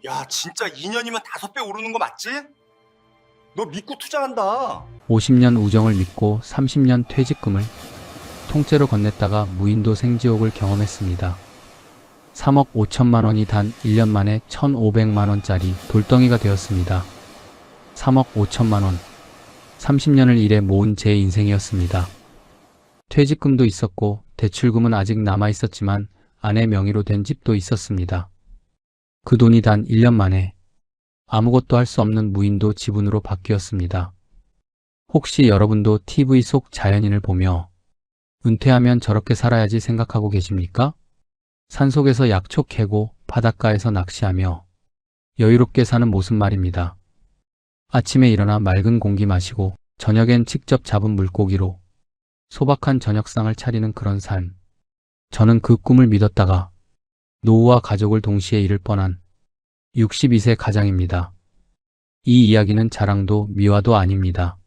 야, 진짜 2년이면 5배 오르는 거 맞지? 너 믿고 투자한다. 50년 우정을 믿고 30년 퇴직금을 통째로 건넸다가 무인도 생지옥을 경험했습니다. 3억 5천만 원이 단 1년 만에 1,500만 원짜리 돌덩이가 되었습니다. 3억 5천만 원. 30년을 일해 모은 제 인생이었습니다. 퇴직금도 있었고 대출금은 아직 남아 있었지만 아내 명의로 된 집도 있었습니다. 그 돈이 단 1년 만에 아무것도 할 수 없는 무인도 지분으로 바뀌었습니다. 혹시 여러분도 TV 속 자연인을 보며 은퇴하면 저렇게 살아야지 생각하고 계십니까? 산속에서 약초 캐고 바닷가에서 낚시하며 여유롭게 사는 모습 말입니다. 아침에 일어나 맑은 공기 마시고 저녁엔 직접 잡은 물고기로 소박한 저녁상을 차리는 그런 삶. 저는 그 꿈을 믿었다가 노후와 가족을 동시에 잃을 뻔한 62세 가장입니다. 이 이야기는 자랑도 미화도 아닙니다.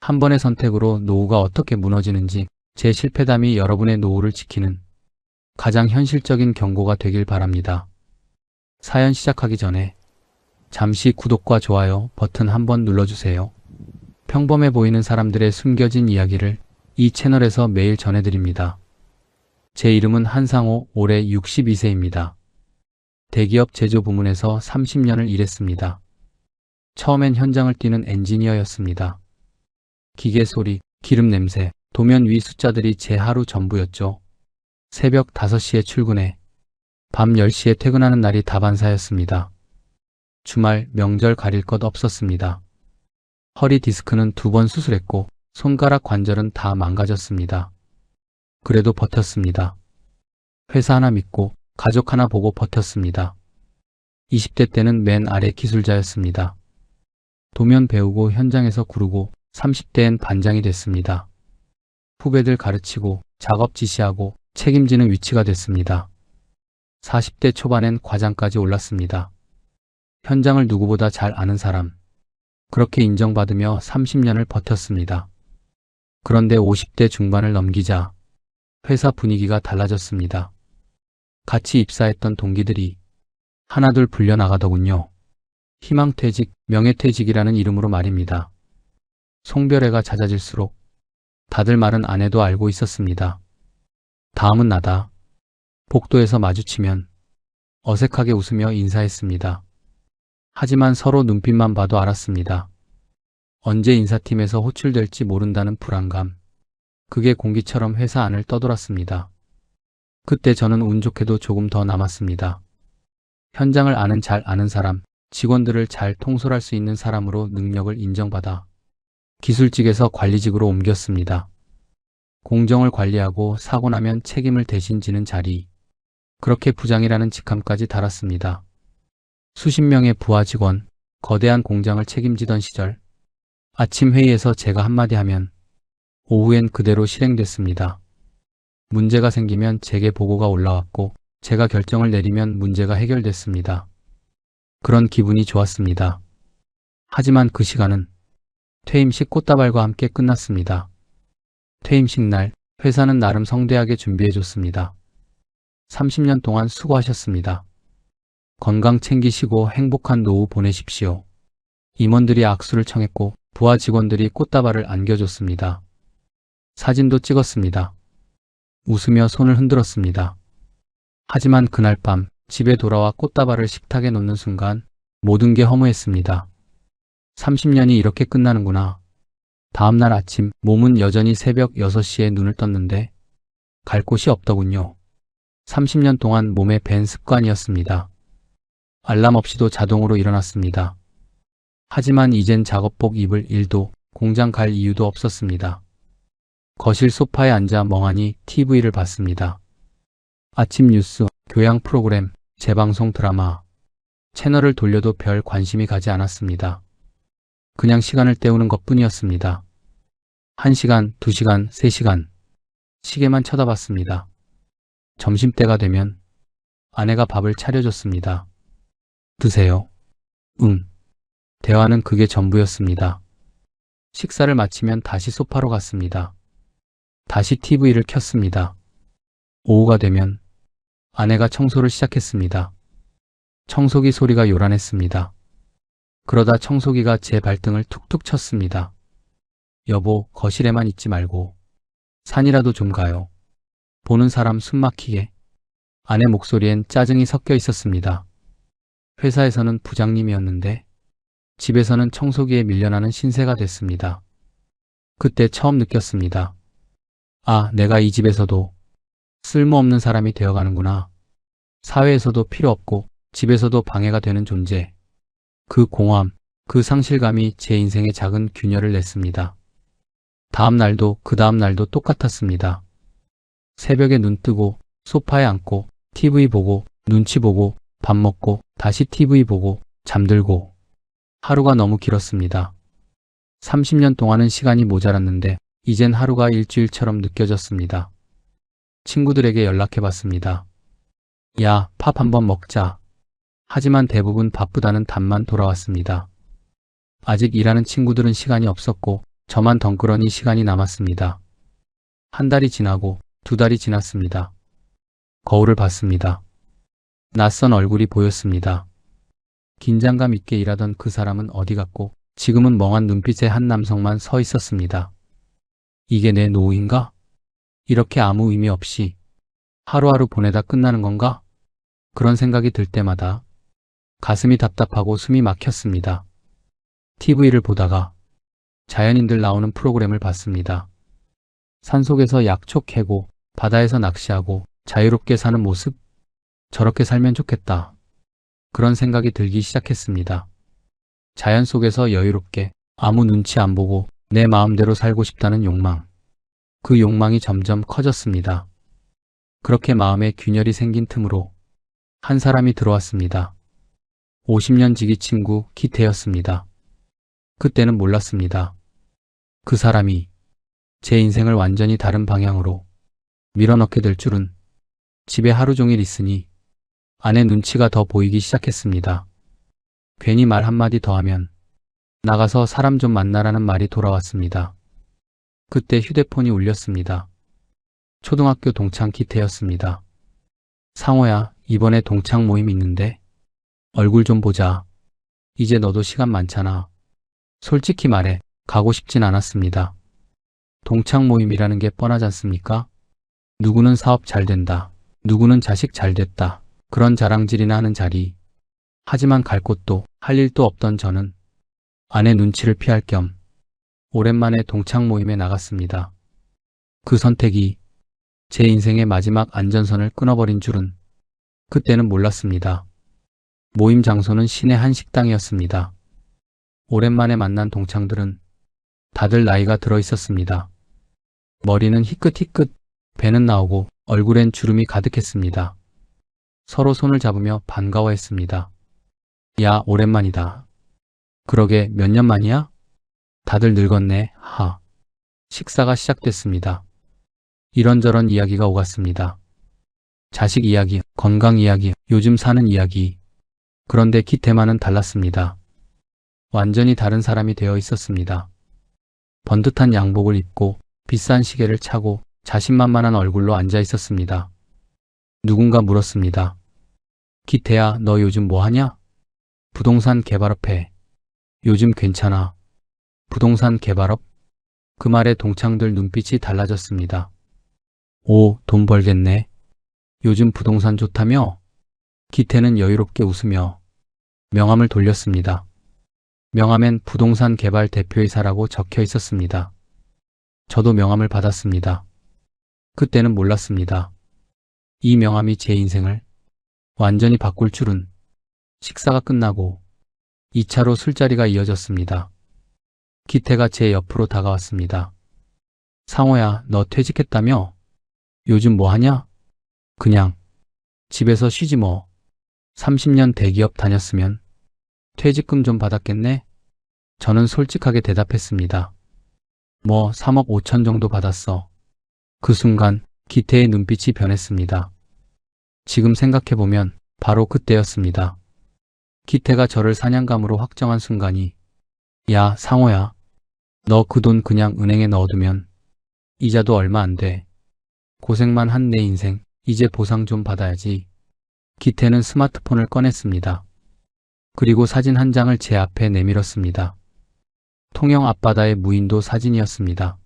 한 번의 선택으로 노후가 어떻게 무너지는지 제 실패담이 여러분의 노후를 지키는 가장 현실적인 경고가 되길 바랍니다. 사연 시작하기 전에 잠시 구독과 좋아요 버튼 한번 눌러주세요. 평범해 보이는 사람들의 숨겨진 이야기를 이 채널에서 매일 전해드립니다. 제 이름은 한상호, 올해 62세입니다. 대기업 제조 부문에서 30년을 일했습니다. 처음엔 현장을 뛰는 엔지니어였습니다. 기계 소리, 기름 냄새, 도면 위 숫자들이 제 하루 전부였죠. 새벽 5시에 출근해 밤 10시에 퇴근하는 날이 다반사였습니다. 주말, 명절 가릴 것 없었습니다. 허리 디스크는 2번 수술했고 손가락 관절은 다 망가졌습니다. 그래도 버텼습니다. 회사 하나 믿고 가족 하나 보고 버텼습니다. 20대 때는 맨 아래 기술자였습니다. 도면 배우고 현장에서 구르고 30대엔 반장이 됐습니다. 후배들 가르치고 작업 지시하고 책임지는 위치가 됐습니다. 40대 초반엔 과장까지 올랐습니다. 현장을 누구보다 잘 아는 사람. 그렇게 인정받으며 30년을 버텼습니다. 그런데 50대 중반을 넘기자 회사 분위기가 달라졌습니다. 같이 입사했던 동기들이 하나둘 불려나가더군요. 희망퇴직, 명예퇴직이라는 이름으로 말입니다. 송별회가 잦아질수록 다들 말은 안 해도 알고 있었습니다. 다음은 나다. 복도에서 마주치면 어색하게 웃으며 인사했습니다. 하지만 서로 눈빛만 봐도 알았습니다. 언제 인사팀에서 호출될지 모른다는 불안감. 그게 공기처럼 회사 안을 떠돌았습니다. 그때 저는 운 좋게도 조금 더 남았습니다. 현장을 잘 아는 사람, 직원들을 잘 통솔할 수 있는 사람으로 능력을 인정받아 기술직에서 관리직으로 옮겼습니다. 공정을 관리하고 사고 나면 책임을 대신 지는 자리. 그렇게 부장이라는 직함까지 달았습니다. 수십 명의 부하 직원, 거대한 공장을 책임지던 시절, 아침 회의에서 제가 한마디 하면 오후엔 그대로 실행됐습니다. 문제가 생기면 제게 보고가 올라왔고 제가 결정을 내리면 문제가 해결됐습니다. 그런 기분이 좋았습니다. 하지만 그 시간은 퇴임식 꽃다발과 함께 끝났습니다. 퇴임식 날 회사는 나름 성대하게 준비해줬습니다. 30년 동안 수고하셨습니다. 건강 챙기시고 행복한 노후 보내십시오. 임원들이 악수를 청했고 부하 직원들이 꽃다발을 안겨줬습니다. 사진도 찍었습니다. 웃으며 손을 흔들었습니다. 하지만 그날 밤 집에 돌아와 꽃다발을 식탁에 놓는 순간 모든 게 허무했습니다. 30년이 이렇게 끝나는구나. 다음날 아침 몸은 여전히 새벽 6시에 눈을 떴는데 갈 곳이 없더군요. 30년 동안 몸에 밴 습관이었습니다. 알람 없이도 자동으로 일어났습니다. 하지만 이젠 작업복 입을 일도 공장 갈 이유도 없었습니다. 거실 소파에 앉아 멍하니 TV를 봤습니다. 아침 뉴스, 교양 프로그램, 재방송 드라마. 채널을 돌려도 별 관심이 가지 않았습니다. 그냥 시간을 때우는 것뿐이었습니다. 1시간, 2시간, 3시간. 시계만 쳐다봤습니다. 점심때가 되면 아내가 밥을 차려줬습니다. 드세요. 응. 대화는 그게 전부였습니다. 식사를 마치면 다시 소파로 갔습니다. 다시 TV를 켰습니다. 오후가 되면 아내가 청소를 시작했습니다. 청소기 소리가 요란했습니다. 그러다 청소기가 제 발등을 툭툭 쳤습니다. 여보, 거실에만 있지 말고 산이라도 좀 가요. 보는 사람 숨 막히게. 아내 목소리엔 짜증이 섞여 있었습니다. 회사에서는 부장님이었는데 집에서는 청소기에 밀려나는 신세가 됐습니다. 그때 처음 느꼈습니다. 아, 내가 이 집에서도 쓸모없는 사람이 되어가는구나. 사회에서도 필요 없고 집에서도 방해가 되는 존재. 그 공허함, 그 상실감이 제 인생에 작은 균열을 냈습니다. 다음 날도 그 다음 날도 똑같았습니다. 새벽에 눈 뜨고 소파에 앉고 TV 보고 눈치 보고 밥 먹고 다시 TV 보고 잠들고. 하루가 너무 길었습니다. 30년 동안은 시간이 모자랐는데 이젠 하루가 일주일처럼 느껴졌습니다. 친구들에게 연락해봤습니다. 야, 밥 한번 먹자. 하지만 대부분 바쁘다는 답만 돌아왔습니다. 아직 일하는 친구들은 시간이 없었고 저만 덩그러니 시간이 남았습니다. 한 달이 지나고 두 달이 지났습니다. 거울을 봤습니다. 낯선 얼굴이 보였습니다. 긴장감 있게 일하던 그 사람은 어디 갔고 지금은 멍한 눈빛의 한 남성만 서 있었습니다. 이게 내 노후인가? 이렇게 아무 의미 없이 하루하루 보내다 끝나는 건가? 그런 생각이 들 때마다 가슴이 답답하고 숨이 막혔습니다. TV를 보다가 자연인들 나오는 프로그램을 봤습니다. 산속에서 약초 캐고 바다에서 낚시하고 자유롭게 사는 모습? 저렇게 살면 좋겠다. 그런 생각이 들기 시작했습니다. 자연 속에서 여유롭게 아무 눈치 안 보고 내 마음대로 살고 싶다는 욕망. 그 욕망이 점점 커졌습니다. 그렇게 마음에 균열이 생긴 틈으로 한 사람이 들어왔습니다. 50년 지기 친구 기태였습니다. 그때는 몰랐습니다. 그 사람이 제 인생을 완전히 다른 방향으로 밀어넣게 될 줄은. 집에 하루 종일 있으니 아내 눈치가 더 보이기 시작했습니다. 괜히 말 한마디 더 하면 나가서 사람 좀 만나라는 말이 돌아왔습니다. 그때 휴대폰이 울렸습니다. 초등학교 동창 기태였습니다. 상호야, 이번에 동창 모임 있는데 얼굴 좀 보자. 이제 너도 시간 많잖아. 솔직히 말해 가고 싶진 않았습니다. 동창 모임이라는 게 뻔하지 않습니까? 누구는 사업 잘 된다. 누구는 자식 잘 됐다. 그런 자랑질이나 하는 자리. 하지만 갈 곳도 할 일도 없던 저는 아내 눈치를 피할 겸 오랜만에 동창 모임에 나갔습니다. 그 선택이 제 인생의 마지막 안전선을 끊어버린 줄은 그때는 몰랐습니다. 모임 장소는 시내 한 식당이었습니다. 오랜만에 만난 동창들은 다들 나이가 들어 있었습니다. 머리는 희끗희끗, 배는 나오고 얼굴엔 주름이 가득했습니다. 서로 손을 잡으며 반가워했습니다. 야, 오랜만이다. 그러게 몇 년 만이야? 다들 늙었네. 하. 식사가 시작됐습니다. 이런저런 이야기가 오갔습니다. 자식 이야기, 건강 이야기, 요즘 사는 이야기. 그런데 기태만은 달랐습니다. 완전히 다른 사람이 되어 있었습니다. 번듯한 양복을 입고 비싼 시계를 차고 자신만만한 얼굴로 앉아 있었습니다. 누군가 물었습니다. 기태야, 너 요즘 뭐 하냐? 부동산 개발업 해. 요즘 괜찮아. 부동산 개발업? 그 말에 동창들 눈빛이 달라졌습니다. 오, 돈 벌겠네. 요즘 부동산 좋다며? 기태는 여유롭게 웃으며 명함을 돌렸습니다. 명함엔 부동산 개발 대표이사라고 적혀 있었습니다. 저도 명함을 받았습니다. 그때는 몰랐습니다. 이 명함이 제 인생을 완전히 바꿀 줄은. 식사가 끝나고 2차로 술자리가 이어졌습니다. 기태가 제 옆으로 다가왔습니다. 상호야, 너 퇴직했다며? 요즘 뭐 하냐? 그냥 집에서 쉬지 뭐. 30년 대기업 다녔으면 퇴직금 좀 받았겠네? 저는 솔직하게 대답했습니다. 뭐 3억 5천 정도 받았어. 그 순간 기태의 눈빛이 변했습니다. 지금 생각해보면 바로 그때였습니다. 기태가 저를 사냥감으로 확정한 순간이 야, 상호야. 너 그 돈 그냥 은행에 넣어두면 이자도 얼마 안 돼. 고생만 한 내 인생 이제 보상 좀 받아야지. 기태는 스마트폰을 꺼냈습니다. 그리고 사진 한 장을 제 앞에 내밀었습니다. 통영 앞바다의 무인도 사진이었습니다.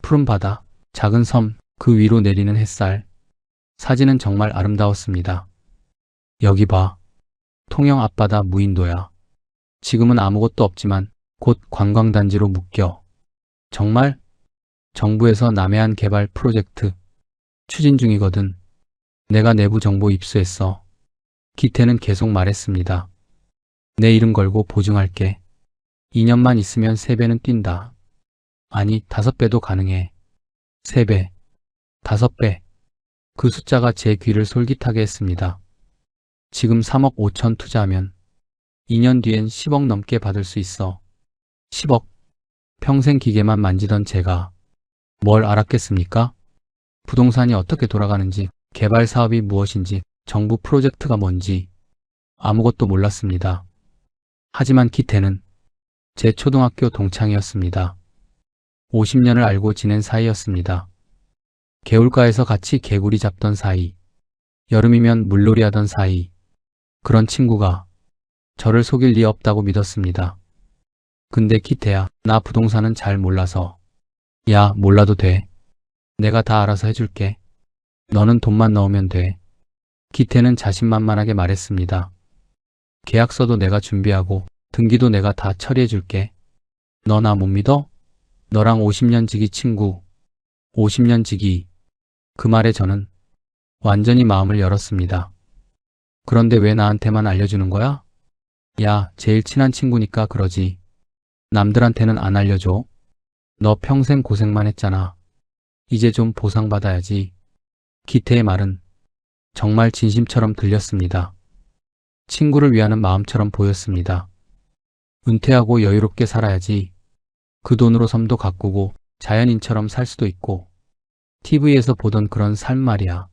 푸른 바다, 작은 섬, 그 위로 내리는 햇살. 사진은 정말 아름다웠습니다. 여기 봐. 통영 앞바다 무인도야. 지금은 아무것도 없지만 곧 관광단지로 묶여. 정말? 정부에서 남해안 개발 프로젝트 추진 중이거든. 내가 내부 정보 입수했어. 기태는 계속 말했습니다. 내 이름 걸고 보증할게. 2년만 있으면 3배는 뛴다. 아니, 5배도 가능해. 3배, 5배. 그 숫자가 제 귀를 솔깃하게 했습니다. 지금 3억 5천 투자하면 2년 뒤엔 10억 넘게 받을 수 있어. 10억. 평생 기계만 만지던 제가 뭘 알았겠습니까? 부동산이 어떻게 돌아가는지, 개발 사업이 무엇인지, 정부 프로젝트가 뭔지 아무것도 몰랐습니다. 하지만 기태는 제 초등학교 동창이었습니다. 50년을 알고 지낸 사이였습니다. 개울가에서 같이 개구리 잡던 사이, 여름이면 물놀이 하던 사이, 그런 친구가 저를 속일 리 없다고 믿었습니다. 근데 기태야, 나 부동산은 잘 몰라서. 야, 몰라도 돼. 내가 다 알아서 해줄게. 너는 돈만 넣으면 돼. 기태는 자신만만하게 말했습니다. 계약서도 내가 준비하고 등기도 내가 다 처리해줄게. 너 나 못 믿어? 너랑 50년 지기 친구. 50년 지기. 그 말에 저는 완전히 마음을 열었습니다. 그런데 왜 나한테만 알려주는 거야? 야, 제일 친한 친구니까 그러지. 남들한테는 안 알려줘. 너 평생 고생만 했잖아. 이제 좀 보상받아야지. 기태의 말은 정말 진심처럼 들렸습니다. 친구를 위하는 마음처럼 보였습니다. 은퇴하고 여유롭게 살아야지. 그 돈으로 섬도 가꾸고 자연인처럼 살 수도 있고. TV에서 보던 그런 삶 말이야.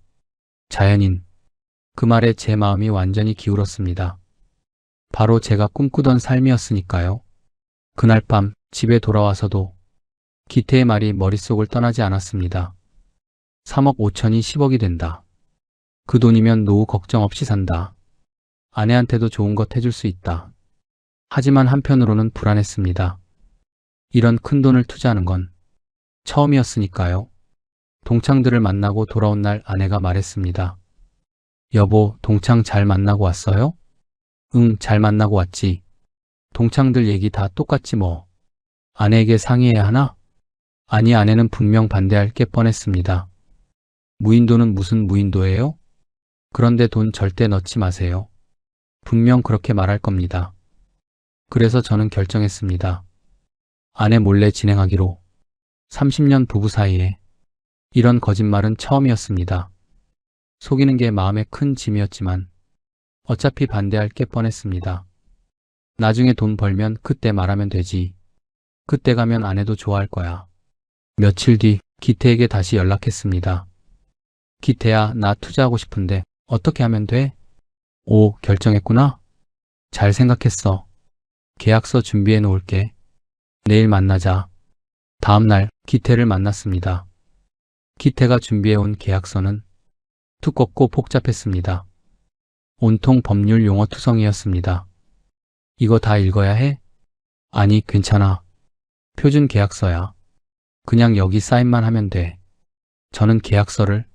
자연인. 그 말에 제 마음이 완전히 기울었습니다. 바로 제가 꿈꾸던 삶이었으니까요. 그날 밤 집에 돌아와서도 기태의 말이 머릿속을 떠나지 않았습니다. 3억 5천이 10억이 된다. 그 돈이면 노후 걱정 없이 산다. 아내한테도 좋은 것 해줄 수 있다. 하지만 한편으로는 불안했습니다. 이런 큰 돈을 투자하는 건 처음이었으니까요. 동창들을 만나고 돌아온 날 아내가 말했습니다. 여보, 동창 잘 만나고 왔어요? 응, 잘 만나고 왔지. 동창들 얘기 다 똑같지 뭐. 아내에게 상의해야 하나? 아니, 아내는 분명 반대할 게 뻔했습니다. 무인도는 무슨 무인도예요? 그런데 돈 절대 넣지 마세요. 분명 그렇게 말할 겁니다. 그래서 저는 결정했습니다. 아내 몰래 진행하기로. 30년 부부 사이에 이런 거짓말은 처음이었습니다. 속이는 게 마음에 큰 짐이었지만 어차피 반대할 게 뻔했습니다. 나중에 돈 벌면 그때 말하면 되지. 그때 가면 아내도 좋아할 거야. 며칠 뒤 기태에게 다시 연락했습니다. 기태야, 나 투자하고 싶은데 어떻게 하면 돼? 오, 결정했구나? 잘 생각했어. 계약서 준비해 놓을게. 내일 만나자. 다음 날 기태를 만났습니다. 기태가 준비해온 계약서는 두껍고 복잡했습니다. 온통 법률 용어 투성이었습니다. 이거 다 읽어야 해? 아니, 괜찮아. 표준 계약서야. 그냥 여기 사인만 하면 돼. 저는 계약서를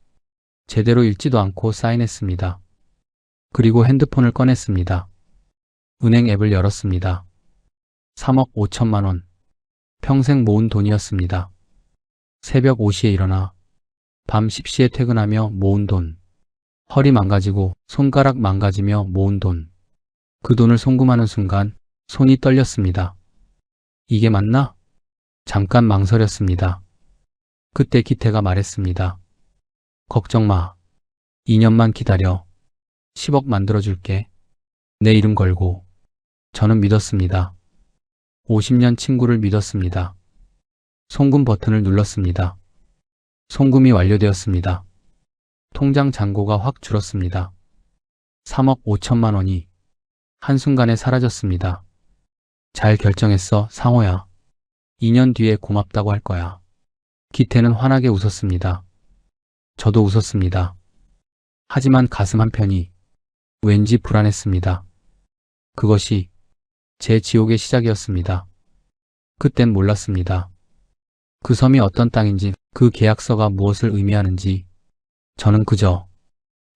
제대로 읽지도 않고 사인했습니다. 그리고 핸드폰을 꺼냈습니다. 은행 앱을 열었습니다. 3억 5천만 원. 평생 모은 돈이었습니다. 새벽 5시에 일어나 밤 10시에 퇴근하며 모은 돈. 허리 망가지고 손가락 망가지며 모은 돈. 그 돈을 송금하는 순간 손이 떨렸습니다. 이게 맞나? 잠깐 망설였습니다. 그때 기태가 말했습니다. 걱정 마. 2년만 기다려. 10억 만들어줄게. 내 이름 걸고. 저는 믿었습니다. 50년 친구를 믿었습니다. 송금 버튼을 눌렀습니다. 송금이 완료되었습니다. 통장 잔고가 확 줄었습니다. 3억 5천만 원이 한순간에 사라졌습니다. 잘 결정했어, 상호야. 2년 뒤에 고맙다고 할 거야. 기태는 환하게 웃었습니다. 저도 웃었습니다. 하지만 가슴 한편이 왠지 불안했습니다. 그것이 제 지옥의 시작이었습니다. 그땐 몰랐습니다. 그 섬이 어떤 땅인지, 그 계약서가 무엇을 의미하는지 저는 그저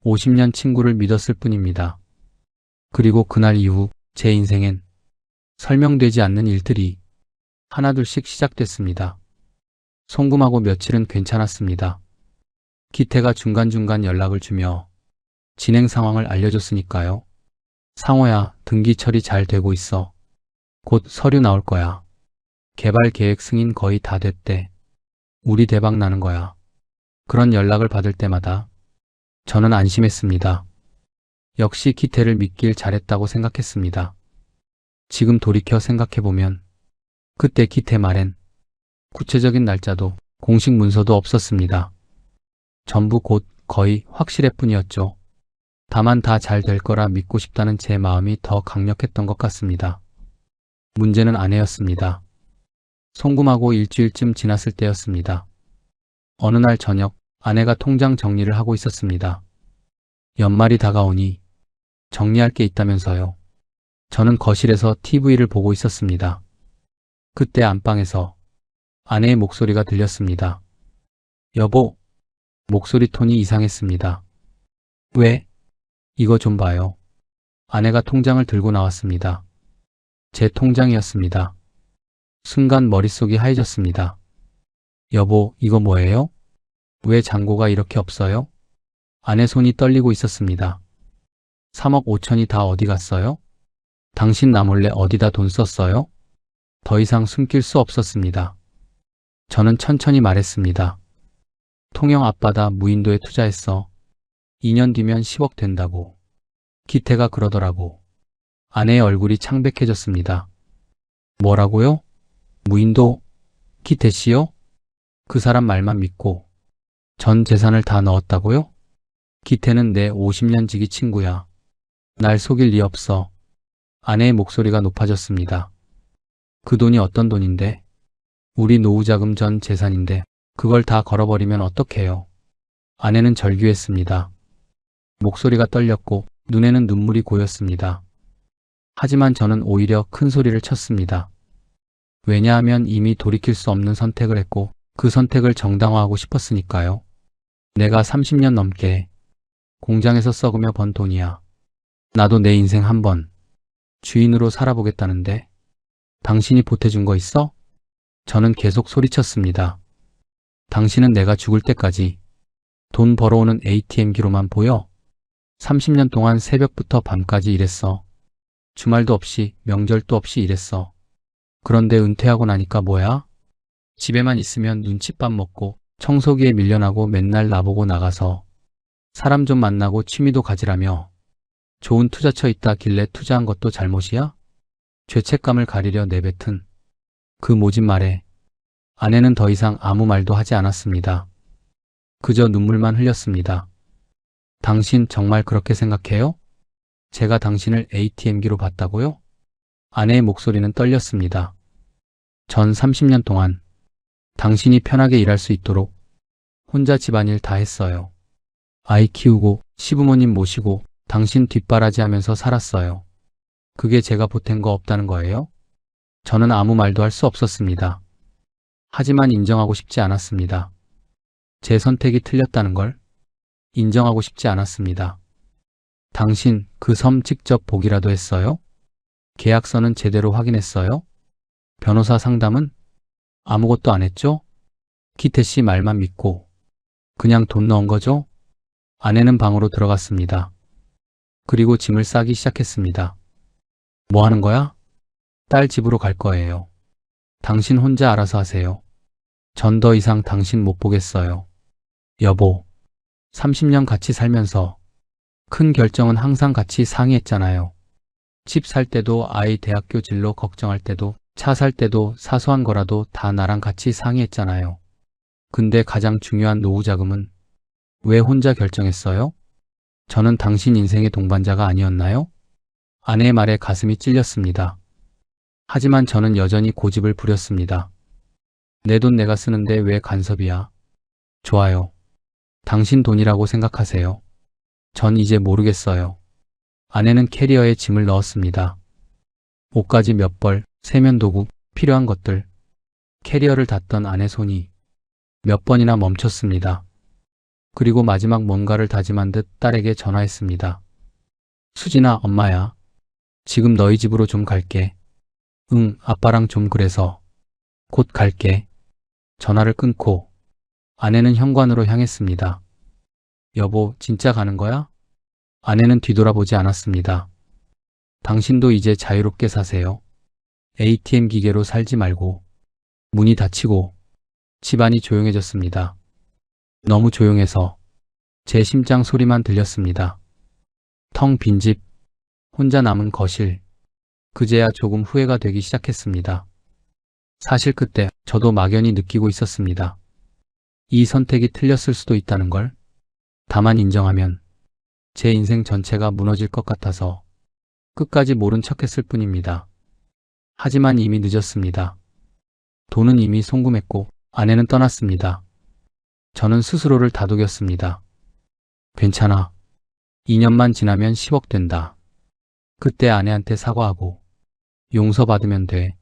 50년 친구를 믿었을 뿐입니다. 그리고 그날 이후 제 인생엔 설명되지 않는 일들이 하나둘씩 시작됐습니다. 송금하고 며칠은 괜찮았습니다. 기태가 중간중간 연락을 주며 진행 상황을 알려줬으니까요. 상호야, 등기 처리 잘 되고 있어. 곧 서류 나올 거야. 개발 계획 승인 거의 다 됐대. 우리 대박 나는 거야. 그런 연락을 받을 때마다 저는 안심했습니다. 역시 기태를 믿길 잘했다고 생각했습니다. 지금 돌이켜 생각해보면 그때 기태 말엔 구체적인 날짜도 공식 문서도 없었습니다. 전부 곧 거의 확실해 뿐이었죠. 다만 다 잘 될 거라 믿고 싶다는 제 마음이 더 강력했던 것 같습니다. 문제는 아내였습니다. 송금하고 일주일쯤 지났을 때였습니다. 어느 날 저녁 아내가 통장 정리를 하고 있었습니다. 연말이 다가오니 정리할 게 있다면서요. 저는 거실에서 TV를 보고 있었습니다. 그때 안방에서 아내의 목소리가 들렸습니다. 여보, 목소리 톤이 이상했습니다. 왜? 이거 좀 봐요. 아내가 통장을 들고 나왔습니다. 제 통장이었습니다. 순간 머릿속이 하얘졌습니다. 여보, 이거 뭐예요? 왜 잔고가 이렇게 없어요? 아내 손이 떨리고 있었습니다. 3억 5천이 다 어디 갔어요? 당신 나 몰래 어디다 돈 썼어요? 더 이상 숨길 수 없었습니다. 저는 천천히 말했습니다. 통영 앞바다 무인도에 투자했어. 2년 뒤면 10억 된다고. 기태가 그러더라고. 아내의 얼굴이 창백해졌습니다. 뭐라고요? 무인도? 기태 씨요? 그 사람 말만 믿고 전 재산을 다 넣었다고요? 기태는 내 50년 지기 친구야. 날 속일 리 없어. 아내의 목소리가 높아졌습니다. 그 돈이 어떤 돈인데? 우리 노후자금 전 재산인데 그걸 다 걸어버리면 어떡해요? 아내는 절규했습니다. 목소리가 떨렸고 눈에는 눈물이 고였습니다. 하지만 저는 오히려 큰 소리를 쳤습니다. 왜냐하면 이미 돌이킬 수 없는 선택을 했고 그 선택을 정당화하고 싶었으니까요. 내가 30년 넘게 공장에서 썩으며 번 돈이야. 나도 내 인생 한번 주인으로 살아보겠다는데 당신이 보태준 거 있어? 저는 계속 소리쳤습니다. 당신은 내가 죽을 때까지 돈 벌어오는 ATM기로만 보여? 30년 동안 새벽부터 밤까지 일했어. 주말도 없이 명절도 없이 일했어. 그런데 은퇴하고 나니까 뭐야? 집에만 있으면 눈칫밥 먹고 청소기에 밀려나고 맨날 나보고 나가서 사람 좀 만나고 취미도 가지라며 좋은 투자처 있다길래 투자한 것도 잘못이야? 죄책감을 가리려 내뱉은 그 모진 말에 아내는 더 이상 아무 말도 하지 않았습니다. 그저 눈물만 흘렸습니다. 당신 정말 그렇게 생각해요? 제가 당신을 ATM기로 봤다고요? 아내의 목소리는 떨렸습니다. 전 30년 동안 당신이 편하게 일할 수 있도록 혼자 집안일 다 했어요. 아이 키우고 시부모님 모시고 당신 뒷바라지하면서 살았어요. 그게 제가 보탠 거 없다는 거예요? 저는 아무 말도 할 수 없었습니다. 하지만 인정하고 싶지 않았습니다. 제 선택이 틀렸다는 걸 인정하고 싶지 않았습니다. 당신 그 섬 직접 보기라도 했어요? 계약서는 제대로 확인했어요? 변호사 상담은? 아무것도 안 했죠? 기태 씨 말만 믿고 그냥 돈 넣은 거죠? 아내는 방으로 들어갔습니다. 그리고 짐을 싸기 시작했습니다. 뭐 하는 거야? 딸 집으로 갈 거예요. 당신 혼자 알아서 하세요. 전 더 이상 당신 못 보겠어요. 여보, 30년 같이 살면서 큰 결정은 항상 같이 상의했잖아요. 집 살 때도 아이 대학교 진로 걱정할 때도 차 살 때도 사소한 거라도 다 나랑 같이 상의했잖아요. 근데 가장 중요한 노후 자금은 왜 혼자 결정했어요? 저는 당신 인생의 동반자가 아니었나요? 아내의 말에 가슴이 찔렸습니다. 하지만 저는 여전히 고집을 부렸습니다. 내 돈 내가 쓰는데 왜 간섭이야? 좋아요. 당신 돈이라고 생각하세요. 전 이제 모르겠어요. 아내는 캐리어에 짐을 넣었습니다. 옷가지 몇 벌, 세면도구, 필요한 것들. 캐리어를 닫던 아내 손이 몇 번이나 멈췄습니다. 그리고 마지막 뭔가를 다짐한 듯 딸에게 전화했습니다. 수진아, 엄마야. 지금 너희 집으로 좀 갈게. 응, 아빠랑 좀 그래서. 곧 갈게. 전화를 끊고 아내는 현관으로 향했습니다. 여보, 진짜 가는 거야? 아내는 뒤돌아보지 않았습니다. 당신도 이제 자유롭게 사세요. ATM 기계로 살지 말고. 문이 닫히고 집안이 조용해졌습니다. 너무 조용해서 제 심장 소리만 들렸습니다. 텅 빈 집, 혼자 남은 거실. 그제야 조금 후회가 되기 시작했습니다. 사실 그때 저도 막연히 느끼고 있었습니다. 이 선택이 틀렸을 수도 있다는 걸. 다만 인정하면 제 인생 전체가 무너질 것 같아서 끝까지 모른 척했을 뿐입니다. 하지만 이미 늦었습니다. 돈은 이미 송금했고 아내는 떠났습니다. 저는 스스로를 다독였습니다. 괜찮아. 2년만 지나면 10억 된다. 그때 아내한테 사과하고 용서받으면 돼.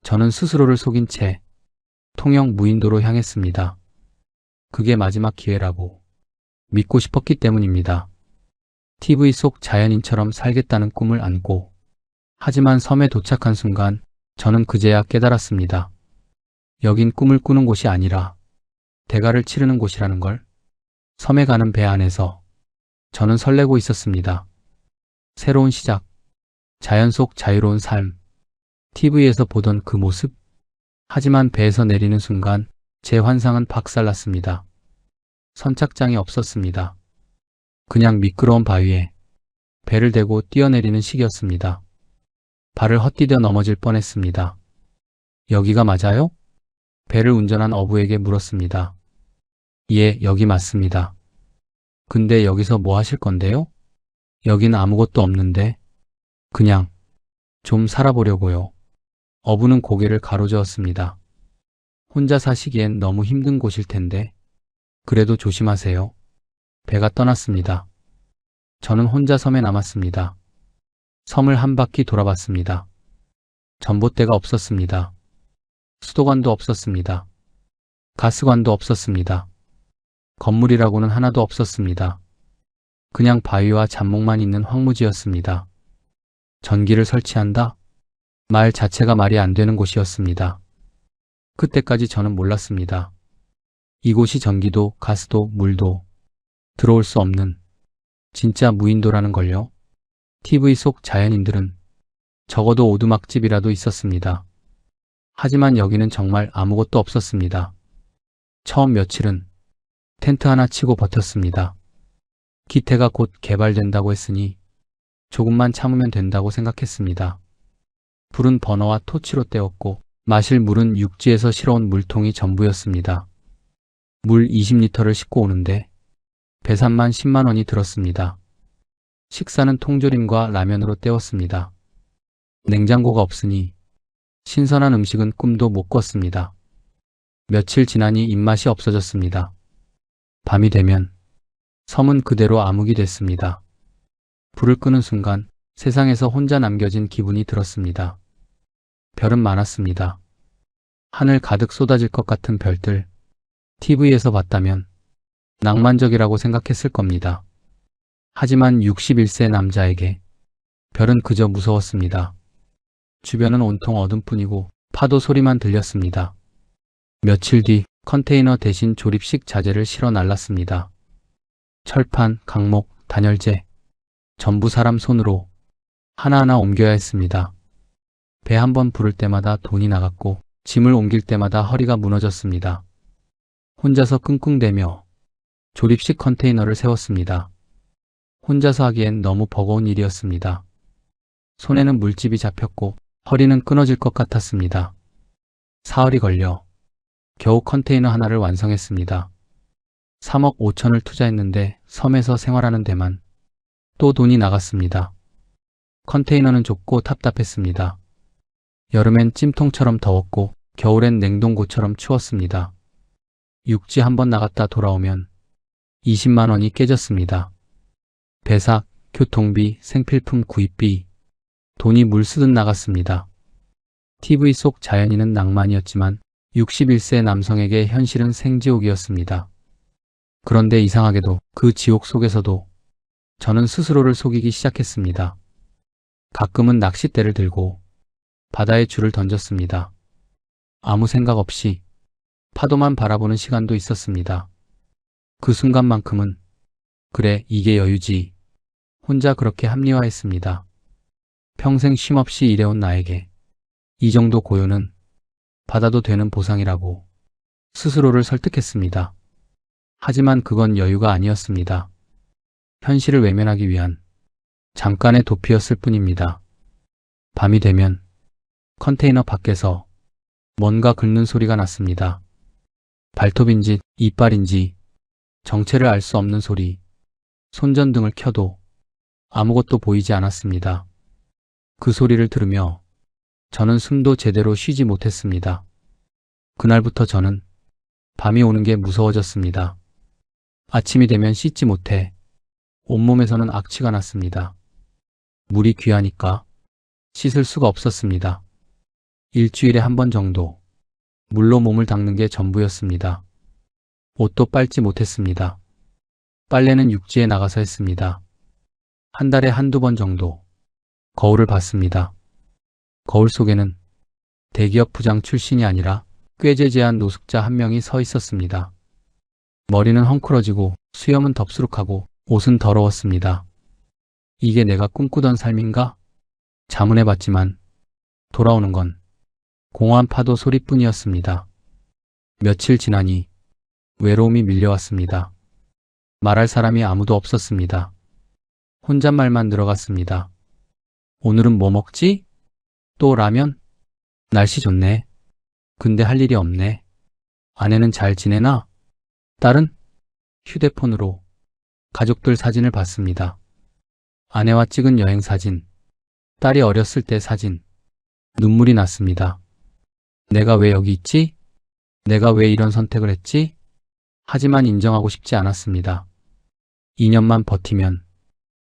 저는 스스로를 속인 채 통영 무인도로 향했습니다. 그게 마지막 기회라고 믿고 싶었기 때문입니다. TV 속 자연인처럼 살겠다는 꿈을 안고 하지만 섬에 도착한 순간 저는 그제야 깨달았습니다. 여긴 꿈을 꾸는 곳이 아니라 대가를 치르는 곳이라는 걸. 섬에 가는 배 안에서 저는 설레고 있었습니다. 새로운 시작, 자연 속 자유로운 삶, TV에서 보던 그 모습. 하지만 배에서 내리는 순간 제 환상은 박살났습니다. 선착장이 없었습니다. 그냥 미끄러운 바위에 배를 대고 뛰어내리는 식이었습니다. 발을 헛디뎌 넘어질 뻔했습니다. 여기가 맞아요? 배를 운전한 어부에게 물었습니다. 예, 여기 맞습니다. 근데 여기서 뭐 하실 건데요? 여긴 아무것도 없는데. 그냥 좀 살아보려고요. 어부는 고개를 가로저었습니다. 혼자 사시기엔 너무 힘든 곳일 텐데. 그래도 조심하세요. 배가 떠났습니다. 저는 혼자 섬에 남았습니다. 섬을 한 바퀴 돌아봤습니다. 전봇대가 없었습니다. 수도관도 없었습니다. 가스관도 없었습니다. 건물이라고는 하나도 없었습니다. 그냥 바위와 잡목만 있는 황무지였습니다. 전기를 설치한다? 말 자체가 말이 안 되는 곳이었습니다. 그때까지 저는 몰랐습니다. 이곳이 전기도 가스도 물도 들어올 수 없는 진짜 무인도라는 걸요. TV 속 자연인들은 적어도 오두막집이라도 있었습니다. 하지만 여기는 정말 아무것도 없었습니다. 처음 며칠은 텐트 하나 치고 버텼습니다. 기태가 곧 개발된다고 했으니 조금만 참으면 된다고 생각했습니다. 불은 버너와 토치로 때웠고 마실 물은 육지에서 실어온 물통이 전부였습니다. 물 20리터를 싣고 오는데 배산만 10만 원이 들었습니다. 식사는 통조림과 라면으로 때웠습니다. 냉장고가 없으니 신선한 음식은 꿈도 못 꿨습니다. 며칠 지나니 입맛이 없어졌습니다. 밤이 되면 섬은 그대로 암흑이 됐습니다. 불을 끄는 순간 세상에서 혼자 남겨진 기분이 들었습니다. 별은 많았습니다. 하늘 가득 쏟아질 것 같은 별들. TV에서 봤다면 낭만적이라고 생각했을 겁니다. 하지만 61세 남자에게 별은 그저 무서웠습니다. 주변은 온통 어둠뿐이고 파도 소리만 들렸습니다. 며칠 뒤 컨테이너 대신 조립식 자재를 실어 날랐습니다. 철판, 강목, 단열재 전부 사람 손으로 하나하나 옮겨야 했습니다. 배 한 번 부를 때마다 돈이 나갔고 짐을 옮길 때마다 허리가 무너졌습니다. 혼자서 끙끙대며 조립식 컨테이너를 세웠습니다. 혼자서 하기엔 너무 버거운 일이었습니다. 손에는 물집이 잡혔고 허리는 끊어질 것 같았습니다. 사흘이 걸려 겨우 컨테이너 하나를 완성했습니다. 3억 5천을 투자했는데 섬에서 생활하는 데만 또 돈이 나갔습니다. 컨테이너는 좁고 답답했습니다. 여름엔 찜통처럼 더웠고 겨울엔 냉동고처럼 추웠습니다. 육지 한번 나갔다 돌아오면 20만 원이 깨졌습니다. 배삭, 교통비, 생필품 구입비 돈이 물 쓰듯 나갔습니다. TV 속 자연인은 낭만이었지만 61세 남성에게 현실은 생지옥이었습니다. 그런데 이상하게도 그 지옥 속에서도 저는 스스로를 속이기 시작했습니다. 가끔은 낚싯대를 들고 바다에 줄을 던졌습니다. 아무 생각 없이 파도만 바라보는 시간도 있었습니다. 그 순간만큼은 그래, 이게 여유지. 혼자 그렇게 합리화했습니다. 평생 쉼없이 일해온 나에게 이 정도 고요는 받아도 되는 보상이라고 스스로를 설득했습니다. 하지만 그건 여유가 아니었습니다. 현실을 외면하기 위한 잠깐의 도피였을 뿐입니다. 밤이 되면 컨테이너 밖에서 뭔가 긁는 소리가 났습니다. 발톱인지 이빨인지 정체를 알 수 없는 소리. 손전등을 켜도 아무것도 보이지 않았습니다. 그 소리를 들으며 저는 숨도 제대로 쉬지 못했습니다. 그날부터 저는 밤이 오는 게 무서워졌습니다. 아침이 되면 씻지 못해 온몸에서는 악취가 났습니다. 물이 귀하니까 씻을 수가 없었습니다. 일주일에 한 번 정도 물로 몸을 닦는 게 전부였습니다. 옷도 빨지 못했습니다. 빨래는 육지에 나가서 했습니다. 한 달에 한두 번 정도 거울을 봤습니다. 거울 속에는 대기업 부장 출신이 아니라 꾀죄죄한 노숙자 한 명이 서 있었습니다. 머리는 헝클어지고 수염은 덥수룩하고 옷은 더러웠습니다. 이게 내가 꿈꾸던 삶인가? 자문해봤지만 돌아오는 건 공허한 파도 소리뿐이었습니다. 며칠 지나니 외로움이 밀려왔습니다. 말할 사람이 아무도 없었습니다. 혼잣말만 늘어갔습니다. 오늘은 뭐 먹지? 또 라면? 날씨 좋네. 근데 할 일이 없네. 아내는 잘 지내나? 딸은? 휴대폰으로 가족들 사진을 봤습니다. 아내와 찍은 여행 사진, 딸이 어렸을 때 사진. 눈물이 났습니다. 내가 왜 여기 있지? 내가 왜 이런 선택을 했지? 하지만 인정하고 싶지 않았습니다. 2년만 버티면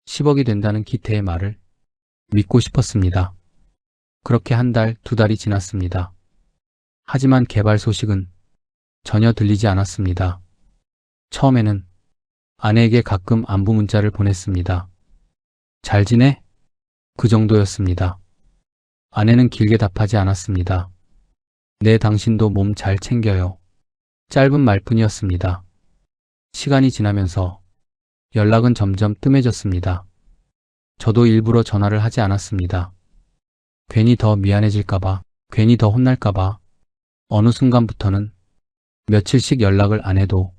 10억이 된다는 기태의 말을 믿고 싶었습니다. 그렇게 한 달, 두 달이 지났습니다. 하지만 개발 소식은 전혀 들리지 않았습니다. 처음에는 아내에게 가끔 안부 문자를 보냈습니다. 잘 지내? 그 정도였습니다. 아내는 길게 답하지 않았습니다. 네, 당신도 몸 잘 챙겨요. 짧은 말뿐이었습니다. 시간이 지나면서 연락은 점점 뜸해졌습니다. 저도 일부러 전화를 하지 않았습니다. 괜히 더 미안해질까봐, 괜히 더 혼날까봐. 어느 순간부터는 며칠씩 연락을 안 해도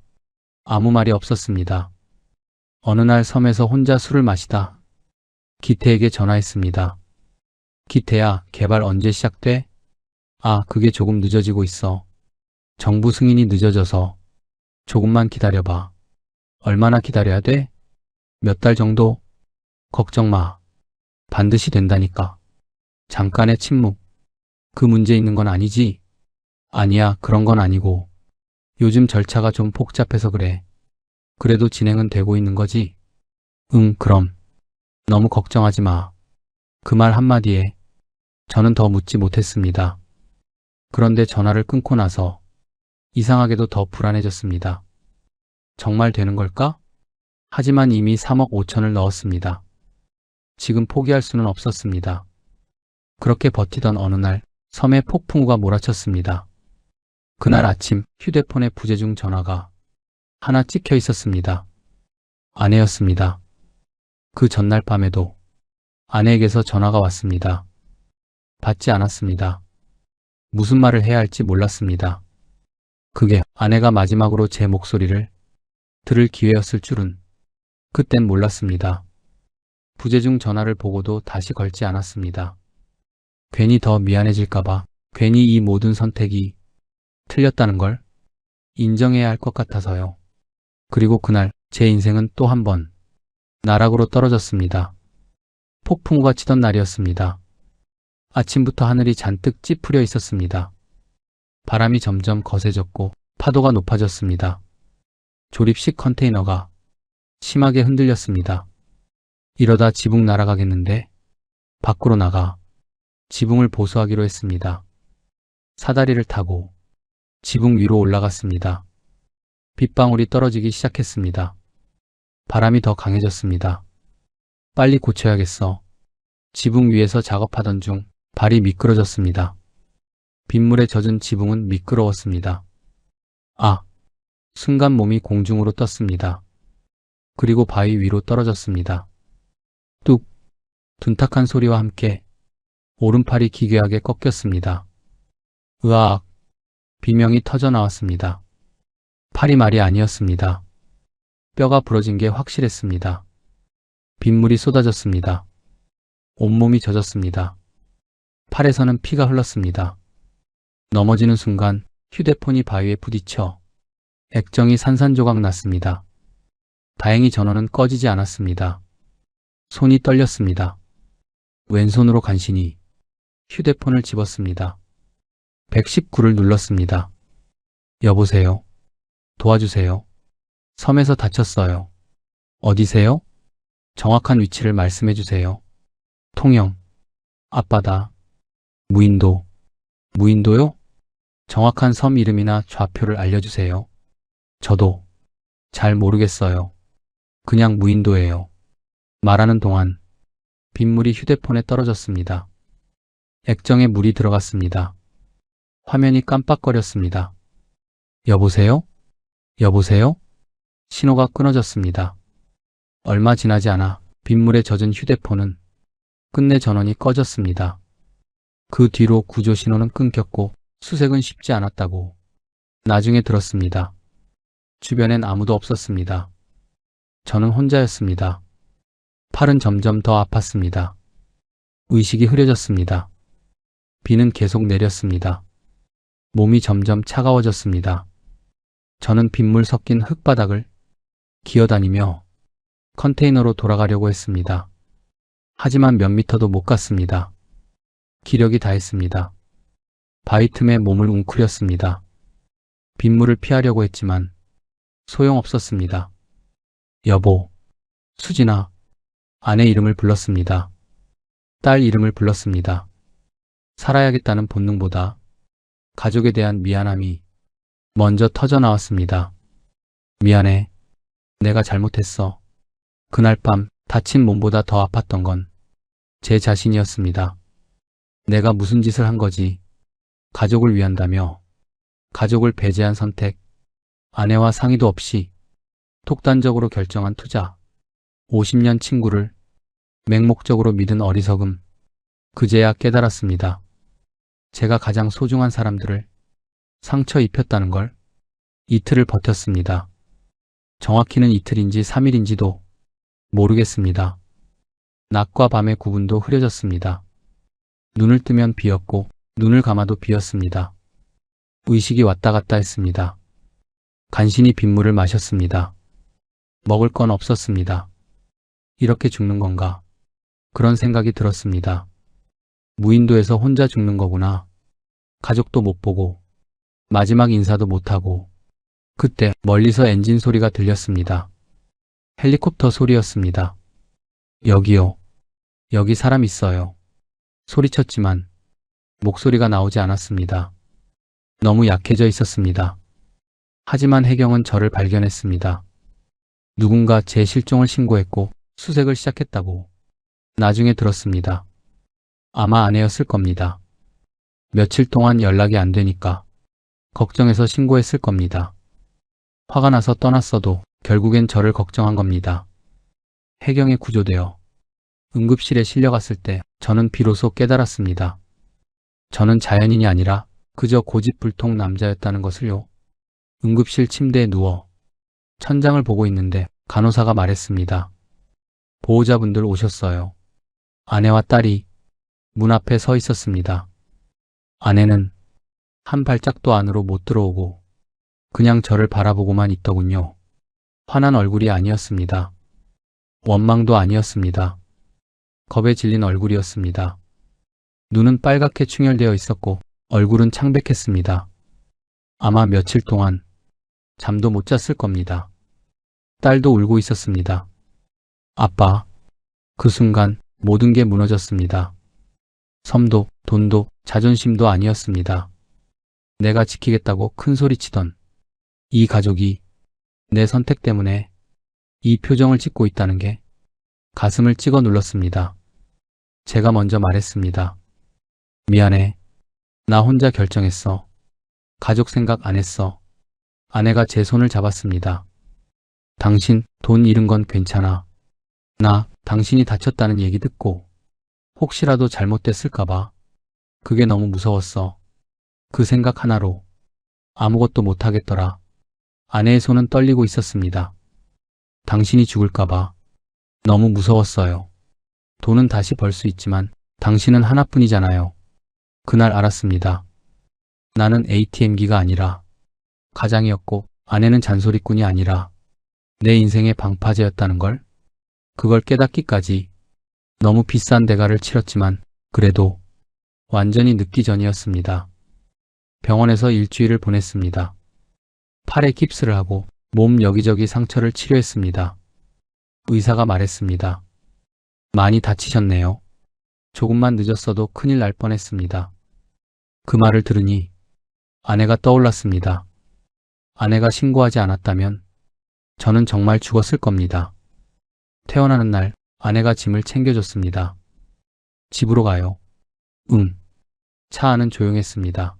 아무 말이 없었습니다. 어느 날 섬에서 혼자 술을 마시다 기태에게 전화했습니다. 기태야, 개발 언제 시작돼? 아, 그게 조금 늦어지고 있어. 정부 승인이 늦어져서 조금만 기다려봐. 얼마나 기다려야 돼? 몇 달 정도? 걱정 마. 반드시 된다니까. 잠깐의 침묵. 그 문제 있는 건 아니지? 아니야, 그런 건 아니고. 요즘 절차가 좀 복잡해서 그래. 그래도 진행은 되고 있는 거지? 응, 그럼. 너무 걱정하지 마. 그 말 한마디에 저는 더 묻지 못했습니다. 그런데 전화를 끊고 나서 이상하게도 더 불안해졌습니다. 정말 되는 걸까? 하지만 이미 3억 5천을 넣었습니다. 지금 포기할 수는 없었습니다. 그렇게 버티던 어느 날 섬에 폭풍우가 몰아쳤습니다. 그날 아침 휴대폰에 부재중 전화가 하나 찍혀 있었습니다. 아내였습니다. 그 전날 밤에도 아내에게서 전화가 왔습니다. 받지 않았습니다. 무슨 말을 해야 할지 몰랐습니다. 그게 아내가 마지막으로 제 목소리를 들을 기회였을 줄은 그땐 몰랐습니다. 부재중 전화를 보고도 다시 걸지 않았습니다. 괜히 더 미안해질까봐, 괜히 이 모든 선택이 틀렸다는 걸 인정해야 할 것 같아서요. 그리고 그날 제 인생은 또 한 번 나락으로 떨어졌습니다. 폭풍우가 치던 날이었습니다. 아침부터 하늘이 잔뜩 찌푸려 있었습니다. 바람이 점점 거세졌고 파도가 높아졌습니다. 조립식 컨테이너가 심하게 흔들렸습니다. 이러다 지붕 날아가겠는데? 밖으로 나가 지붕을 보수하기로 했습니다. 사다리를 타고 지붕 위로 올라갔습니다. 빗방울이 떨어지기 시작했습니다. 바람이 더 강해졌습니다. 빨리 고쳐야겠어. 지붕 위에서 작업하던 중 발이 미끄러졌습니다. 빗물에 젖은 지붕은 미끄러웠습니다. 아! 순간 몸이 공중으로 떴습니다. 그리고 바위 위로 떨어졌습니다. 뚝! 둔탁한 소리와 함께 오른팔이 기괴하게 꺾였습니다. 으악! 비명이 터져 나왔습니다. 팔이 말이 아니었습니다. 뼈가 부러진 게 확실했습니다. 빗물이 쏟아졌습니다. 온몸이 젖었습니다. 팔에서는 피가 흘렀습니다. 넘어지는 순간 휴대폰이 바위에 부딪혀 액정이 산산조각 났습니다. 다행히 전원은 꺼지지 않았습니다. 손이 떨렸습니다. 왼손으로 간신히 휴대폰을 집었습니다. 119를 눌렀습니다. 여보세요? 도와주세요. 섬에서 다쳤어요. 어디세요? 정확한 위치를 말씀해 주세요. 통영. 앞바다. 무인도. 무인도요? 정확한 섬 이름이나 좌표를 알려주세요. 저도 잘 모르겠어요. 그냥 무인도예요. 말하는 동안 빗물이 휴대폰에 떨어졌습니다. 액정에 물이 들어갔습니다. 화면이 깜빡거렸습니다. 여보세요? 여보세요? 신호가 끊어졌습니다. 얼마 지나지 않아 빗물에 젖은 휴대폰은 끝내 전원이 꺼졌습니다. 그 뒤로 구조 신호는 끊겼고 수색은 쉽지 않았다고 나중에 들었습니다. 주변엔 아무도 없었습니다. 저는 혼자였습니다. 팔은 점점 더 아팠습니다. 의식이 흐려졌습니다. 비는 계속 내렸습니다. 몸이 점점 차가워졌습니다. 저는 빗물 섞인 흙바닥을 기어다니며 컨테이너로 돌아가려고 했습니다. 하지만 몇 미터도 못 갔습니다. 기력이 다했습니다. 바위 틈에 몸을 웅크렸습니다. 빗물을 피하려고 했지만 소용없었습니다. 여보, 수진아, 아내 이름을 불렀습니다. 딸 이름을 불렀습니다. 살아야겠다는 본능보다 가족에 대한 미안함이 먼저 터져 나왔습니다. 미안해. 내가 잘못했어. 그날 밤 다친 몸보다 더 아팠던 건 제 자신이었습니다. 내가 무슨 짓을 한 거지? 가족을 위한다며 가족을 배제한 선택, 아내와 상의도 없이 독단적으로 결정한 투자, 50년 친구를 맹목적으로 믿은 어리석음, 그제야 깨달았습니다. 제가 가장 소중한 사람들을 상처 입혔다는 걸. 이틀을 버텼습니다. 정확히는 이틀인지 3일인지도 모르겠습니다. 낮과 밤의 구분도 흐려졌습니다. 눈을 뜨면 비었고 눈을 감아도 비었습니다. 의식이 왔다 갔다 했습니다. 간신히 빗물을 마셨습니다. 먹을 건 없었습니다. 이렇게 죽는 건가? 그런 생각이 들었습니다. 무인도에서 혼자 죽는 거구나. 가족도 못 보고 마지막 인사도 못하고. 그때 멀리서 엔진 소리가 들렸습니다. 헬리콥터 소리였습니다. 여기요. 여기 사람 있어요. 소리쳤지만 목소리가 나오지 않았습니다. 너무 약해져 있었습니다. 하지만 해경은 저를 발견했습니다. 누군가 제 실종을 신고했고 수색을 시작했다고 나중에 들었습니다. 아마 아내였을 겁니다. 며칠 동안 연락이 안 되니까 걱정해서 신고했을 겁니다. 화가 나서 떠났어도 결국엔 저를 걱정한 겁니다. 해경에 구조되어 응급실에 실려갔을 때 저는 비로소 깨달았습니다. 저는 자연인이 아니라 그저 고집불통 남자였다는 것을요. 응급실 침대에 누워 천장을 보고 있는데 간호사가 말했습니다. 보호자분들 오셨어요. 아내와 딸이 문 앞에 서 있었습니다. 아내는 한 발짝도 안으로 못 들어오고 그냥 저를 바라보고만 있더군요. 화난 얼굴이 아니었습니다. 원망도 아니었습니다. 겁에 질린 얼굴이었습니다. 눈은 빨갛게 충혈되어 있었고 얼굴은 창백했습니다. 아마 며칠 동안 잠도 못 잤을 겁니다. 딸도 울고 있었습니다. 아빠. 그 순간 모든 게 무너졌습니다. 섬도, 돈도, 자존심도 아니었습니다. 내가 지키겠다고 큰 소리치던 이 가족이 내 선택 때문에 이 표정을 짓고 있다는 게 가슴을 찍어 눌렀습니다. 제가 먼저 말했습니다. 미안해. 나 혼자 결정했어. 가족 생각 안 했어. 아내가 제 손을 잡았습니다. 당신 돈 잃은 건 괜찮아. 나 당신이 다쳤다는 얘기 듣고 혹시라도 잘못됐을까봐 그게 너무 무서웠어. 그 생각 하나로 아무것도 못하겠더라. 아내의 손은 떨리고 있었습니다. 당신이 죽을까봐 너무 무서웠어요. 돈은 다시 벌 수 있지만 당신은 하나뿐이잖아요. 그날 알았습니다. 나는 ATM기가 아니라 가장이었고 아내는 잔소리꾼이 아니라 내 인생의 방파제였다는 걸, 그걸 깨닫기까지 너무 비싼 대가를 치렀지만 그래도 완전히 늦기 전이었습니다. 병원에서 일주일을 보냈습니다. 팔에 깁스를 하고 몸 여기저기 상처를 치료했습니다. 의사가 말했습니다. 많이 다치셨네요. 조금만 늦었어도 큰일 날 뻔했습니다. 그 말을 들으니 아내가 떠올랐습니다. 아내가 신고하지 않았다면 저는 정말 죽었을 겁니다. 퇴원하는 날 아내가 짐을 챙겨줬습니다. 집으로 가요. 응. 차 안은 조용했습니다.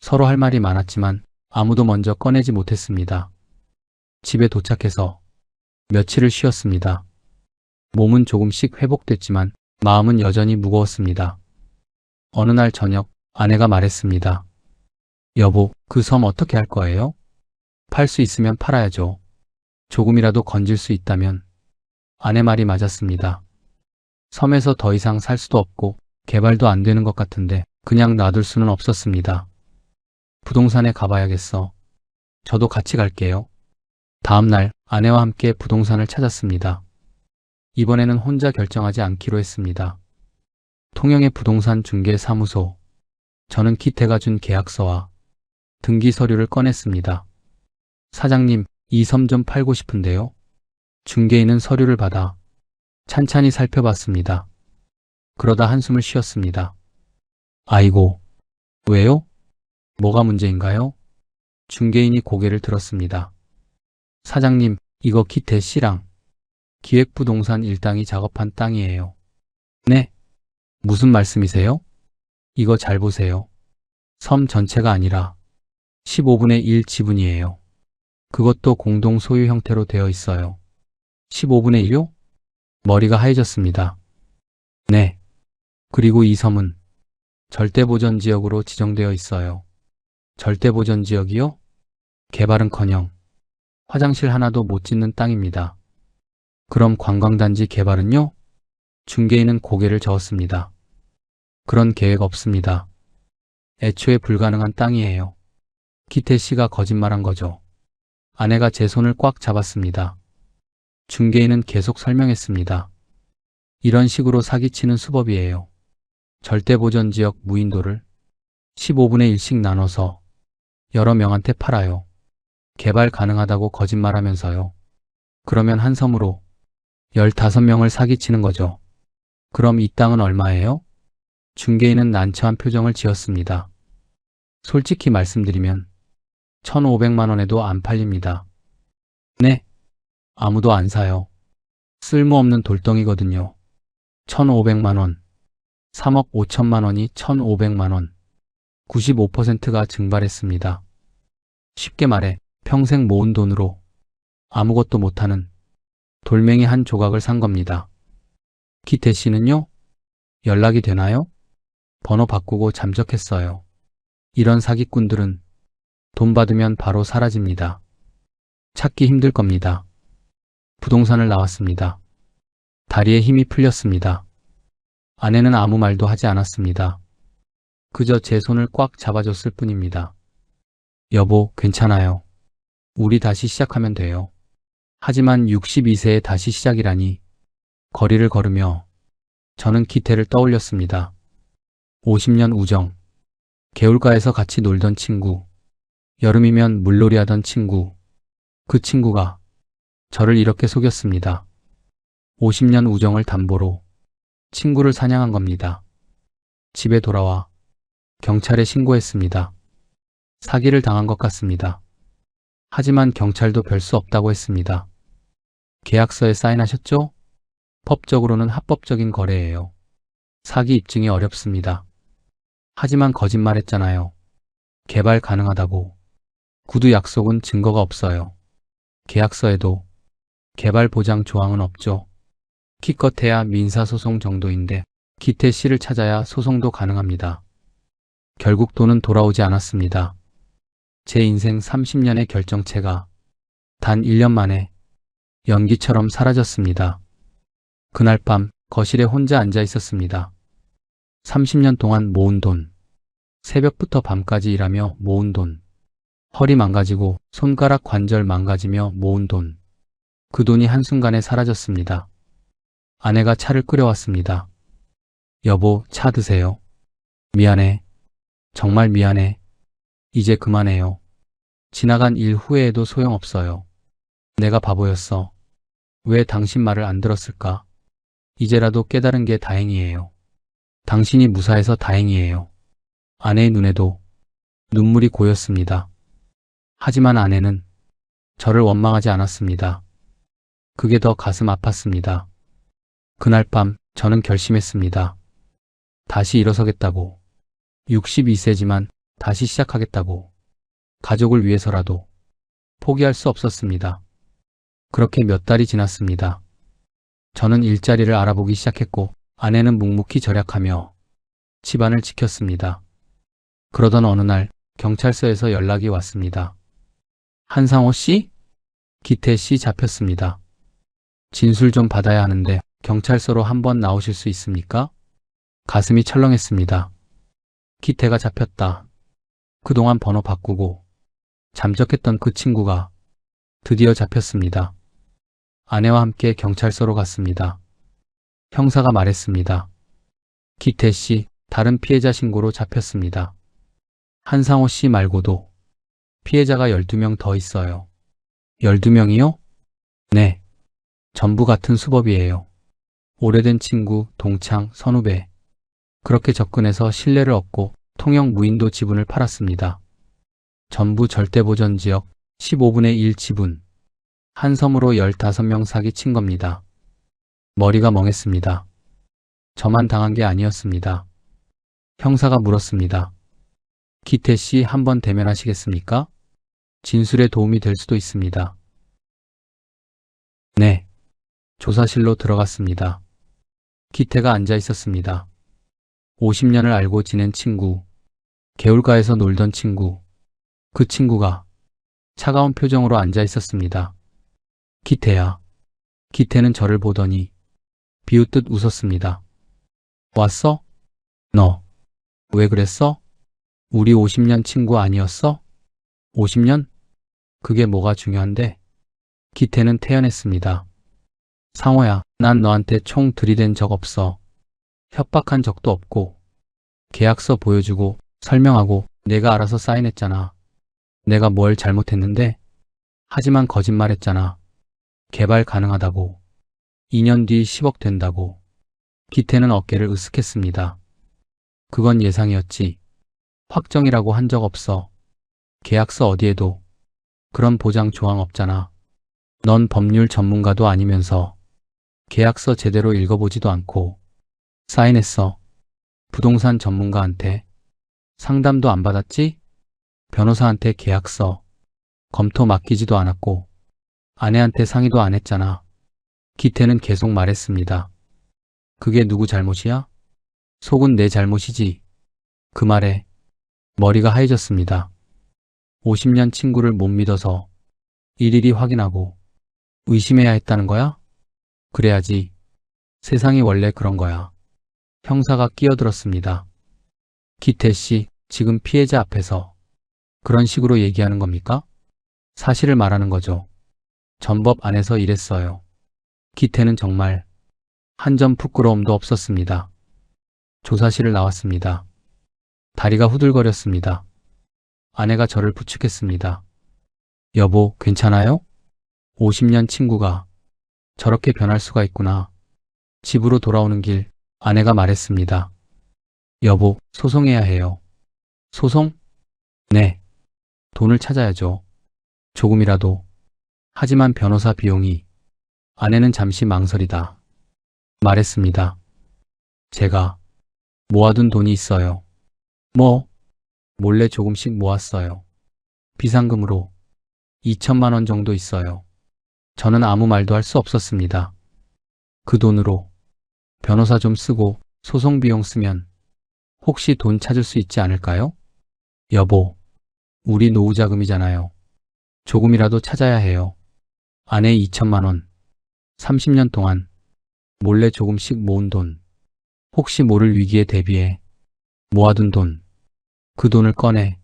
서로 할 말이 많았지만 아무도 먼저 꺼내지 못했습니다. 집에 도착해서 며칠을 쉬었습니다. 몸은 조금씩 회복됐지만 마음은 여전히 무거웠습니다. 어느 날 저녁 아내가 말했습니다. 여보, 그 섬 어떻게 할 거예요? 팔 수 있으면 팔아야죠. 조금이라도 건질 수 있다면. 아내 말이 맞았습니다. 섬에서 더 이상 살 수도 없고 개발도 안 되는 것 같은데 그냥 놔둘 수는 없었습니다. 부동산에 가봐야겠어. 저도 같이 갈게요. 다음 날 아내와 함께 부동산을 찾았습니다. 이번에는 혼자 결정하지 않기로 했습니다. 통영의 부동산 중개 사무소. 저는 기태가 준 계약서와 등기 서류를 꺼냈습니다. 사장님, 이 섬 좀 팔고 싶은데요. 중개인은 서류를 받아 찬찬히 살펴봤습니다. 그러다 한숨을 쉬었습니다. 아이고, 왜요? 뭐가 문제인가요? 중개인이 고개를 들었습니다. 사장님, 이거 기태 씨랑 기획부동산 일당이 작업한 땅이에요. 네? 무슨 말씀이세요? 이거 잘 보세요. 섬 전체가 아니라 15분의 1 지분이에요. 그것도 공동 소유 형태로 되어 있어요. 15분의 1요? 머리가 하얘졌습니다. 네. 그리고 이 섬은 절대보전지역으로 지정되어 있어요. 절대보전지역이요? 개발은커녕 화장실 하나도 못 짓는 땅입니다. 그럼 관광단지 개발은요? 중개인은 고개를 저었습니다. 그런 계획 없습니다. 애초에 불가능한 땅이에요. 기태 씨가 거짓말한 거죠. 아내가 제 손을 꽉 잡았습니다. 중개인은 계속 설명했습니다. 이런 식으로 사기치는 수법이에요. 절대보전지역 무인도를 15분의 1씩 나눠서 여러 명한테 팔아요. 개발 가능하다고 거짓말하면서요. 그러면 한 섬으로 15명을 사기치는 거죠. 그럼 이 땅은 얼마예요? 중개인은 난처한 표정을 지었습니다. 솔직히 말씀드리면 1,500만 원에도 안 팔립니다. 네? 아무도 안 사요. 쓸모없는 돌덩이거든요. 1,500만 원. 3억 5천만 원이 1,500만 원. 95%가 증발했습니다. 쉽게 말해 평생 모은 돈으로 아무것도 못하는 돌멩이 한 조각을 산 겁니다. 기태 씨는요? 연락이 되나요? 번호 바꾸고 잠적했어요. 이런 사기꾼들은 돈 받으면 바로 사라집니다. 찾기 힘들 겁니다. 부동산을 나왔습니다. 다리에 힘이 풀렸습니다. 아내는 아무 말도 하지 않았습니다. 그저 제 손을 꽉 잡아줬을 뿐입니다. 여보, 괜찮아요. 우리 다시 시작하면 돼요. 하지만 62세에 다시 시작이라니. 거리를 걸으며 저는 기태를 떠올렸습니다. 50년 우정. 개울가에서 같이 놀던 친구. 여름이면 물놀이 하던 친구. 그 친구가 저를 이렇게 속였습니다. 50년 우정을 담보로 친구를 사냥한 겁니다. 집에 돌아와 경찰에 신고했습니다. 사기를 당한 것 같습니다. 하지만 경찰도 별 수 없다고 했습니다. 계약서에 사인하셨죠? 법적으로는 합법적인 거래예요. 사기 입증이 어렵습니다. 하지만 거짓말했잖아요. 개발 가능하다고. 구두 약속은 증거가 없어요. 계약서에도 개발 보장 조항은 없죠. 기껏해야 민사소송 정도인데 기태 씨를 찾아야 소송도 가능합니다. 결국 돈은 돌아오지 않았습니다. 제 인생 30년의 결정체가 단 1년 만에 연기처럼 사라졌습니다. 그날 밤 거실에 혼자 앉아 있었습니다. 30년 동안 모은 돈, 새벽부터 밤까지 일하며 모은 돈, 허리 망가지고 손가락 관절 망가지며 모은 돈, 그 돈이 한순간에 사라졌습니다. 아내가 차를 끓여왔습니다. 여보, 차 드세요. 미안해. 정말 미안해. 이제 그만해요. 지나간 일 후회해도 소용없어요. 내가 바보였어. 왜 당신 말을 안 들었을까? 이제라도 깨달은 게 다행이에요. 당신이 무사해서 다행이에요. 아내의 눈에도 눈물이 고였습니다. 하지만 아내는 저를 원망하지 않았습니다. 그게 더 가슴 아팠습니다. 그날 밤 저는 결심했습니다. 다시 일어서겠다고. 62세지만 다시 시작하겠다고. 가족을 위해서라도 포기할 수 없었습니다. 그렇게 몇 달이 지났습니다. 저는 일자리를 알아보기 시작했고 아내는 묵묵히 절약하며 집안을 지켰습니다. 그러던 어느 날 경찰서에서 연락이 왔습니다. 한상호 씨? 기태 씨 잡혔습니다. 진술 좀 받아야 하는데 경찰서로 한번 나오실 수 있습니까? 가슴이 철렁했습니다. 기태가 잡혔다. 그동안 번호 바꾸고 잠적했던 그 친구가 드디어 잡혔습니다. 아내와 함께 경찰서로 갔습니다. 형사가 말했습니다. 기태 씨, 다른 피해자 신고로 잡혔습니다. 한상호 씨 말고도 피해자가 12명 더 있어요. 12명이요? 네. 전부 같은 수법이에요. 오래된 친구, 동창, 선후배. 그렇게 접근해서 신뢰를 얻고 통영 무인도 지분을 팔았습니다. 전부 절대보전 지역 15분의 1 지분. 한 섬으로 15명 사기친 겁니다. 머리가 멍했습니다. 저만 당한 게 아니었습니다. 형사가 물었습니다. 기태 씨 한번 대면하시겠습니까? 진술에 도움이 될 수도 있습니다. 네. 조사실로 들어갔습니다. 기태가 앉아 있었습니다. 50년을 알고 지낸 친구, 개울가에서 놀던 친구, 그 친구가 차가운 표정으로 앉아 있었습니다. 기태야. 기태는 저를 보더니 비웃듯 웃었습니다. 왔어? 너 왜 그랬어? 우리 50년 친구 아니었어? 50년? 그게 뭐가 중요한데? 기태는 태연했습니다. 상호야, 난 너한테 총 들이댄 적 없어. 협박한 적도 없고 계약서 보여주고 설명하고 내가 알아서 사인했잖아. 내가 뭘 잘못했는데? 하지만 거짓말했잖아. 개발 가능하다고. 2년 뒤 10억 된다고. 기태는 어깨를 으쓱했습니다. 그건 예상이었지. 확정이라고 한 적 없어. 계약서 어디에도 그런 보장 조항 없잖아. 넌 법률 전문가도 아니면서 계약서 제대로 읽어보지도 않고 사인했어. 부동산 전문가한테 상담도 안 받았지? 변호사한테 계약서 검토 맡기지도 않았고 아내한테 상의도 안 했잖아. 기태는 계속 말했습니다. 그게 누구 잘못이야? 속은 내 잘못이지. 그 말에 머리가 하얘졌습니다. 50년 친구를 못 믿어서 일일이 확인하고 의심해야 했다는 거야? 그래야지. 세상이 원래 그런 거야. 형사가 끼어들었습니다. 기태 씨, 지금 피해자 앞에서 그런 식으로 얘기하는 겁니까? 사실을 말하는 거죠. 전법 안에서 이랬어요. 기태는 정말 한 점 부끄러움도 없었습니다. 조사실을 나왔습니다. 다리가 후들거렸습니다. 아내가 저를 부축했습니다. 여보, 괜찮아요? 50년 친구가 저렇게 변할 수가 있구나. 집으로 돌아오는 길 아내가 말했습니다. 여보, 소송해야 해요. 소송? 네. 돈을 찾아야죠. 조금이라도. 하지만 변호사 비용이. 아내는 잠시 망설이다 말했습니다. 제가 모아둔 돈이 있어요. 뭐? 몰래 조금씩 모았어요. 비상금으로 2천만 원 정도 있어요. 저는 아무 말도 할 수 없었습니다. 그 돈으로 변호사 좀 쓰고 소송 비용 쓰면 혹시 돈 찾을 수 있지 않을까요? 여보, 우리 노후 자금이잖아요. 조금이라도 찾아야 해요. 아내 2천만 원, 30년 동안 몰래 조금씩 모은 돈, 혹시 모를 위기에 대비해 모아둔 돈, 그 돈을 꺼내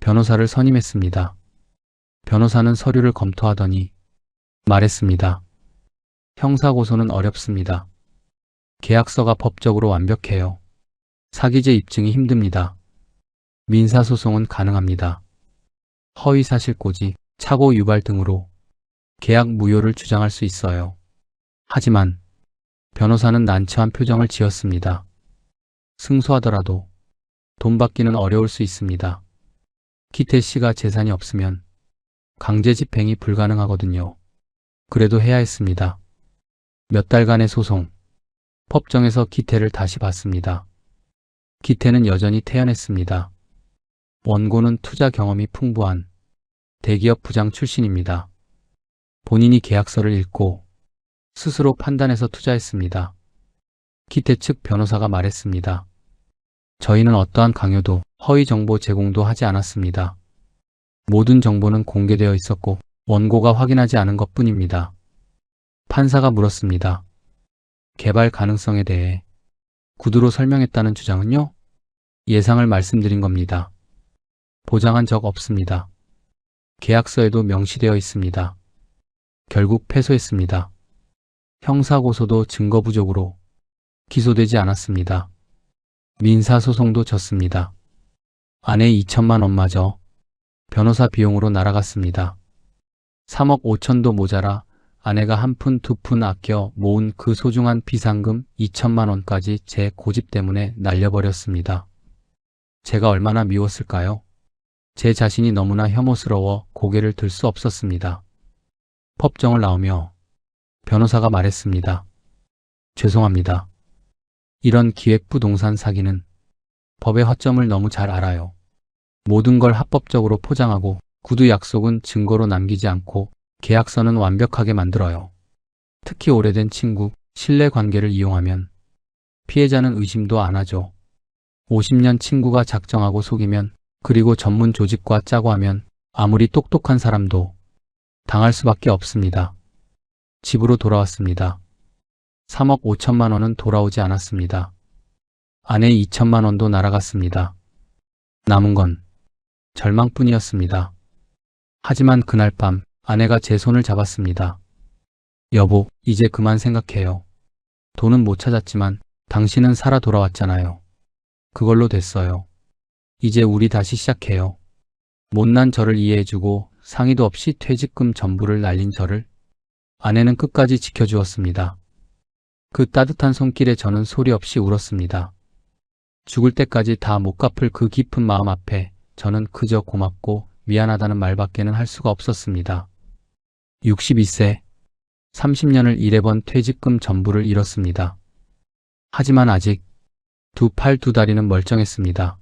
변호사를 선임했습니다. 변호사는 서류를 검토하더니 말했습니다. 형사고소는 어렵습니다. 계약서가 법적으로 완벽해요. 사기죄 입증이 힘듭니다. 민사소송은 가능합니다. 허위사실고지, 착오 유발 등으로 계약 무효를 주장할 수 있어요. 하지만 변호사는 난처한 표정을 지었습니다. 승소하더라도 돈 받기는 어려울 수 있습니다. 기태 씨가 재산이 없으면 강제 집행이 불가능하거든요. 그래도 해야 했습니다. 몇 달간의 소송, 법정에서 기태를 다시 봤습니다. 기태는 여전히 태연했습니다. 원고는 투자 경험이 풍부한 대기업 부장 출신입니다. 본인이 계약서를 읽고 스스로 판단해서 투자했습니다. 기태 측 변호사가 말했습니다. 저희는 어떠한 강요도 허위 정보 제공도 하지 않았습니다. 모든 정보는 공개되어 있었고 원고가 확인하지 않은 것뿐입니다. 판사가 물었습니다. 개발 가능성에 대해 구두로 설명했다는 주장은요? 예상을 말씀드린 겁니다. 보장한 적 없습니다. 계약서에도 명시되어 있습니다. 결국 패소했습니다. 형사고소도 증거 부족으로 기소되지 않았습니다. 민사소송도 졌습니다. 아내 2천만 원마저 변호사 비용으로 날아갔습니다. 3억 5천도 모자라 아내가 한 푼 두 푼 아껴 모은 그 소중한 비상금 2천만 원까지 제 고집 때문에 날려버렸습니다. 제가 얼마나 미웠을까요? 제 자신이 너무나 혐오스러워 고개를 들 수 없었습니다. 법정을 나오며 변호사가 말했습니다. 죄송합니다. 이런 기획부동산 사기는 법의 허점을 너무 잘 알아요. 모든 걸 합법적으로 포장하고 구두 약속은 증거로 남기지 않고 계약서는 완벽하게 만들어요. 특히 오래된 친구, 신뢰관계를 이용하면 피해자는 의심도 안 하죠. 50년 친구가 작정하고 속이면 그리고 전문 조직과 짜고 하면 아무리 똑똑한 사람도 당할 수밖에 없습니다. 집으로 돌아왔습니다. 3억 5천만 원은 돌아오지 않았습니다. 아내 2천만 원도 날아갔습니다. 남은 건 절망뿐이었습니다. 하지만 그날 밤 아내가 제 손을 잡았습니다. 여보, 이제 그만 생각해요. 돈은 못 찾았지만 당신은 살아 돌아왔잖아요. 그걸로 됐어요. 이제 우리 다시 시작해요. 못난 저를 이해해주고 상의도 없이 퇴직금 전부를 날린 저를 아내는 끝까지 지켜주었습니다. 그 따뜻한 손길에 저는 소리 없이 울었습니다. 죽을 때까지 다 못 갚을 그 깊은 마음 앞에 저는 그저 고맙고 미안하다는 말밖에는 할 수가 없었습니다. 62세, 30년을 일해본 퇴직금 전부를 잃었습니다. 하지만 아직 두 팔 두 다리는 멀쩡했습니다.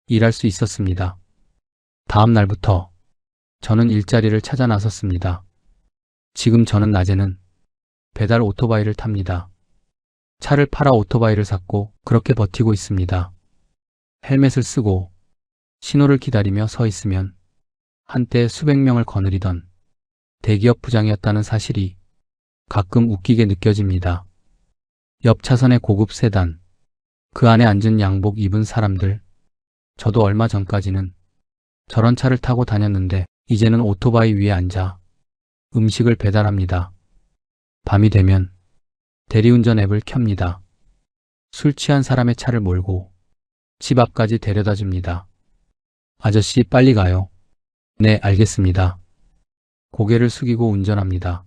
일할 수 있었습니다. 다음 날부터 저는 일자리를 찾아 나섰습니다. 지금 저는 낮에는 배달 오토바이를 탑니다. 차를 팔아 오토바이를 샀고 그렇게 버티고 있습니다. 헬멧을 쓰고 신호를 기다리며 서 있으면 한때 수백 명을 거느리던 대기업 부장이었다는 사실이 가끔 웃기게 느껴집니다. 옆 차선의 고급 세단, 그 안에 앉은 양복 입은 사람들, 저도 얼마 전까지는 저런 차를 타고 다녔는데 이제는 오토바이 위에 앉아 음식을 배달합니다. 밤이 되면 대리운전 앱을 켭니다. 술 취한 사람의 차를 몰고 집 앞까지 데려다 줍니다. 아저씨 빨리 가요. 네, 알겠습니다. 고개를 숙이고 운전합니다.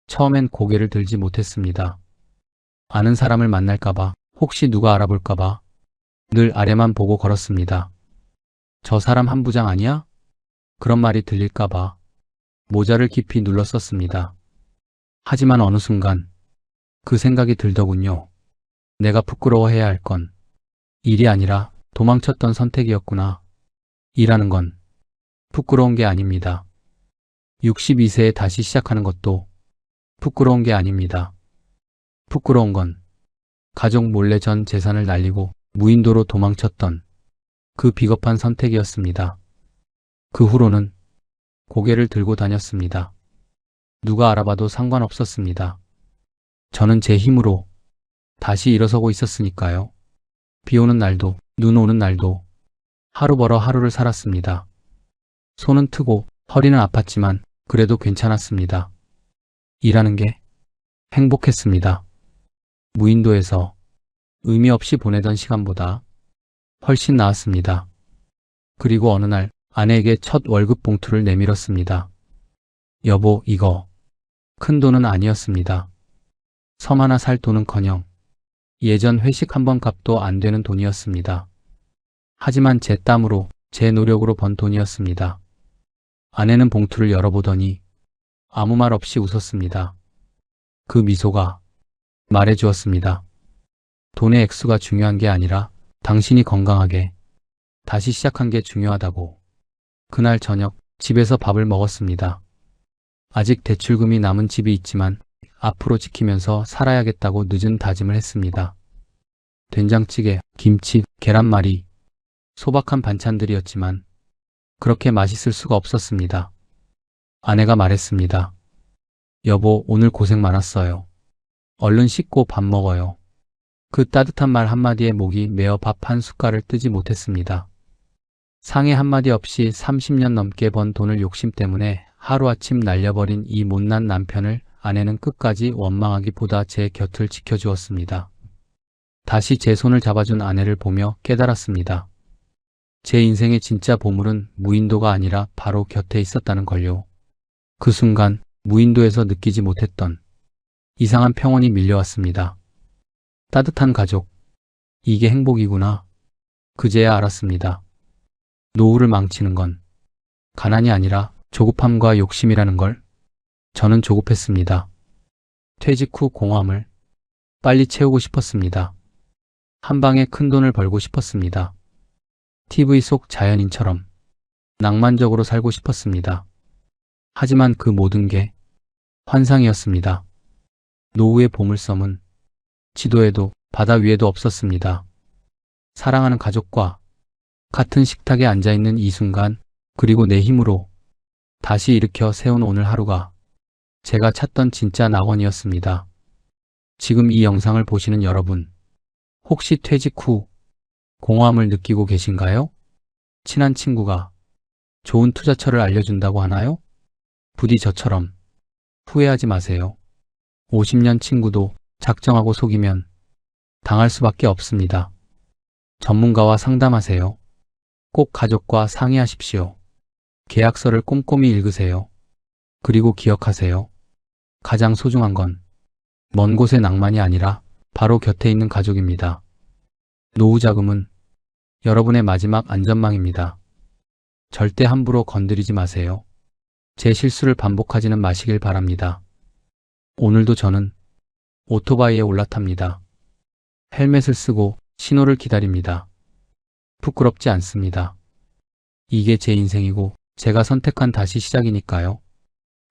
처음엔 고개를 들지 못했습니다. 아는 사람을 만날까봐, 혹시 누가 알아볼까봐 늘 아래만 보고 걸었습니다. 저 사람 한 부장 아니야? 그런 말이 들릴까봐 모자를 깊이 눌렀었습니다. 하지만 어느 순간 그 생각이 들더군요. 내가 부끄러워해야 할 건 일이 아니라 도망쳤던 선택이었구나. 일하는 건 부끄러운 게 아닙니다. 62세에 다시 시작하는 것도 부끄러운 게 아닙니다. 부끄러운 건 가족 몰래 전 재산을 날리고 무인도로 도망쳤던 그 비겁한 선택이었습니다. 그 후로는 고개를 들고 다녔습니다. 누가 알아봐도 상관없었습니다. 저는 제 힘으로 다시 일어서고 있었으니까요. 비 오는 날도 눈 오는 날도 하루 벌어 하루를 살았습니다. 손은 트고 허리는 아팠지만 그래도 괜찮았습니다. 일하는 게 행복했습니다. 무인도에서 의미 없이 보내던 시간보다 훨씬 나았습니다. 그리고 어느 날 아내에게 첫 월급 봉투를 내밀었습니다. 여보, 이거 큰 돈은 아니었습니다. 섬 하나 살 돈은커녕 예전 회식 한 번 값도 안 되는 돈이었습니다. 하지만 제 땀으로, 제 노력으로 번 돈이었습니다. 아내는 봉투를 열어보더니 아무 말 없이 웃었습니다. 그 미소가 말해주었습니다. 돈의 액수가 중요한 게 아니라 당신이 건강하게 다시 시작한 게 중요하다고. 그날 저녁 집에서 밥을 먹었습니다. 아직 대출금이 남은 집이 있지만 앞으로 지키면서 살아야겠다고 늦은 다짐을 했습니다. 된장찌개, 김치, 계란말이, 소박한 반찬들이었지만 그렇게 맛있을 수가 없었습니다. 아내가 말했습니다. 여보, 오늘 고생 많았어요. 얼른 씻고 밥 먹어요. 그 따뜻한 말 한마디에 목이 메어 밥 한 숟갈을 뜨지 못했습니다. 상해 한마디 없이 30년 넘게 번 돈을 욕심 때문에 하루아침 날려버린 이 못난 남편을 아내는 끝까지 원망하기보다 제 곁을 지켜주었습니다. 다시 제 손을 잡아준 아내를 보며 깨달았습니다. 제 인생의 진짜 보물은 무인도가 아니라 바로 곁에 있었다는 걸요. 그 순간 무인도에서 느끼지 못했던 이상한 평온이 밀려왔습니다. 따뜻한 가족, 이게 행복이구나. 그제야 알았습니다. 노후를 망치는 건 가난이 아니라 조급함과 욕심이라는 걸. 저는 조급했습니다. 퇴직 후 공허함을 빨리 채우고 싶었습니다. 한 방에 큰 돈을 벌고 싶었습니다. TV 속 자연인처럼 낭만적으로 살고 싶었습니다. 하지만 그 모든 게 환상이었습니다. 노후의 보물섬은 지도에도 바다 위에도 없었습니다. 사랑하는 가족과 같은 식탁에 앉아있는 이 순간, 그리고 내 힘으로 다시 일으켜 세운 오늘 하루가 제가 찾던 진짜 낙원이었습니다. 지금 이 영상을 보시는 여러분, 혹시 퇴직 후 공허함을 느끼고 계신가요? 친한 친구가 좋은 투자처를 알려준다고 하나요? 부디 저처럼 후회하지 마세요. 50년 친구도 작정하고 속이면 당할 수밖에 없습니다. 전문가와 상담하세요. 꼭 가족과 상의하십시오. 계약서를 꼼꼼히 읽으세요. 그리고 기억하세요. 가장 소중한 건 먼 곳의 낭만이 아니라 바로 곁에 있는 가족입니다. 노후 자금은 여러분의 마지막 안전망입니다. 절대 함부로 건드리지 마세요. 제 실수를 반복하지는 마시길 바랍니다. 오늘도 저는 오토바이에 올라탑니다. 헬멧을 쓰고 신호를 기다립니다. 부끄럽지 않습니다. 이게 제 인생이고 제가 선택한 다시 시작이니까요.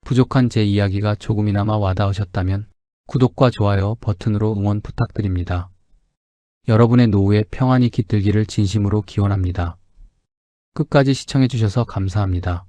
부족한 제 이야기가 조금이나마 와닿으셨다면 구독과 좋아요 버튼으로 응원 부탁드립니다. 여러분의 노후에 평안이 깃들기를 진심으로 기원합니다. 끝까지 시청해주셔서 감사합니다.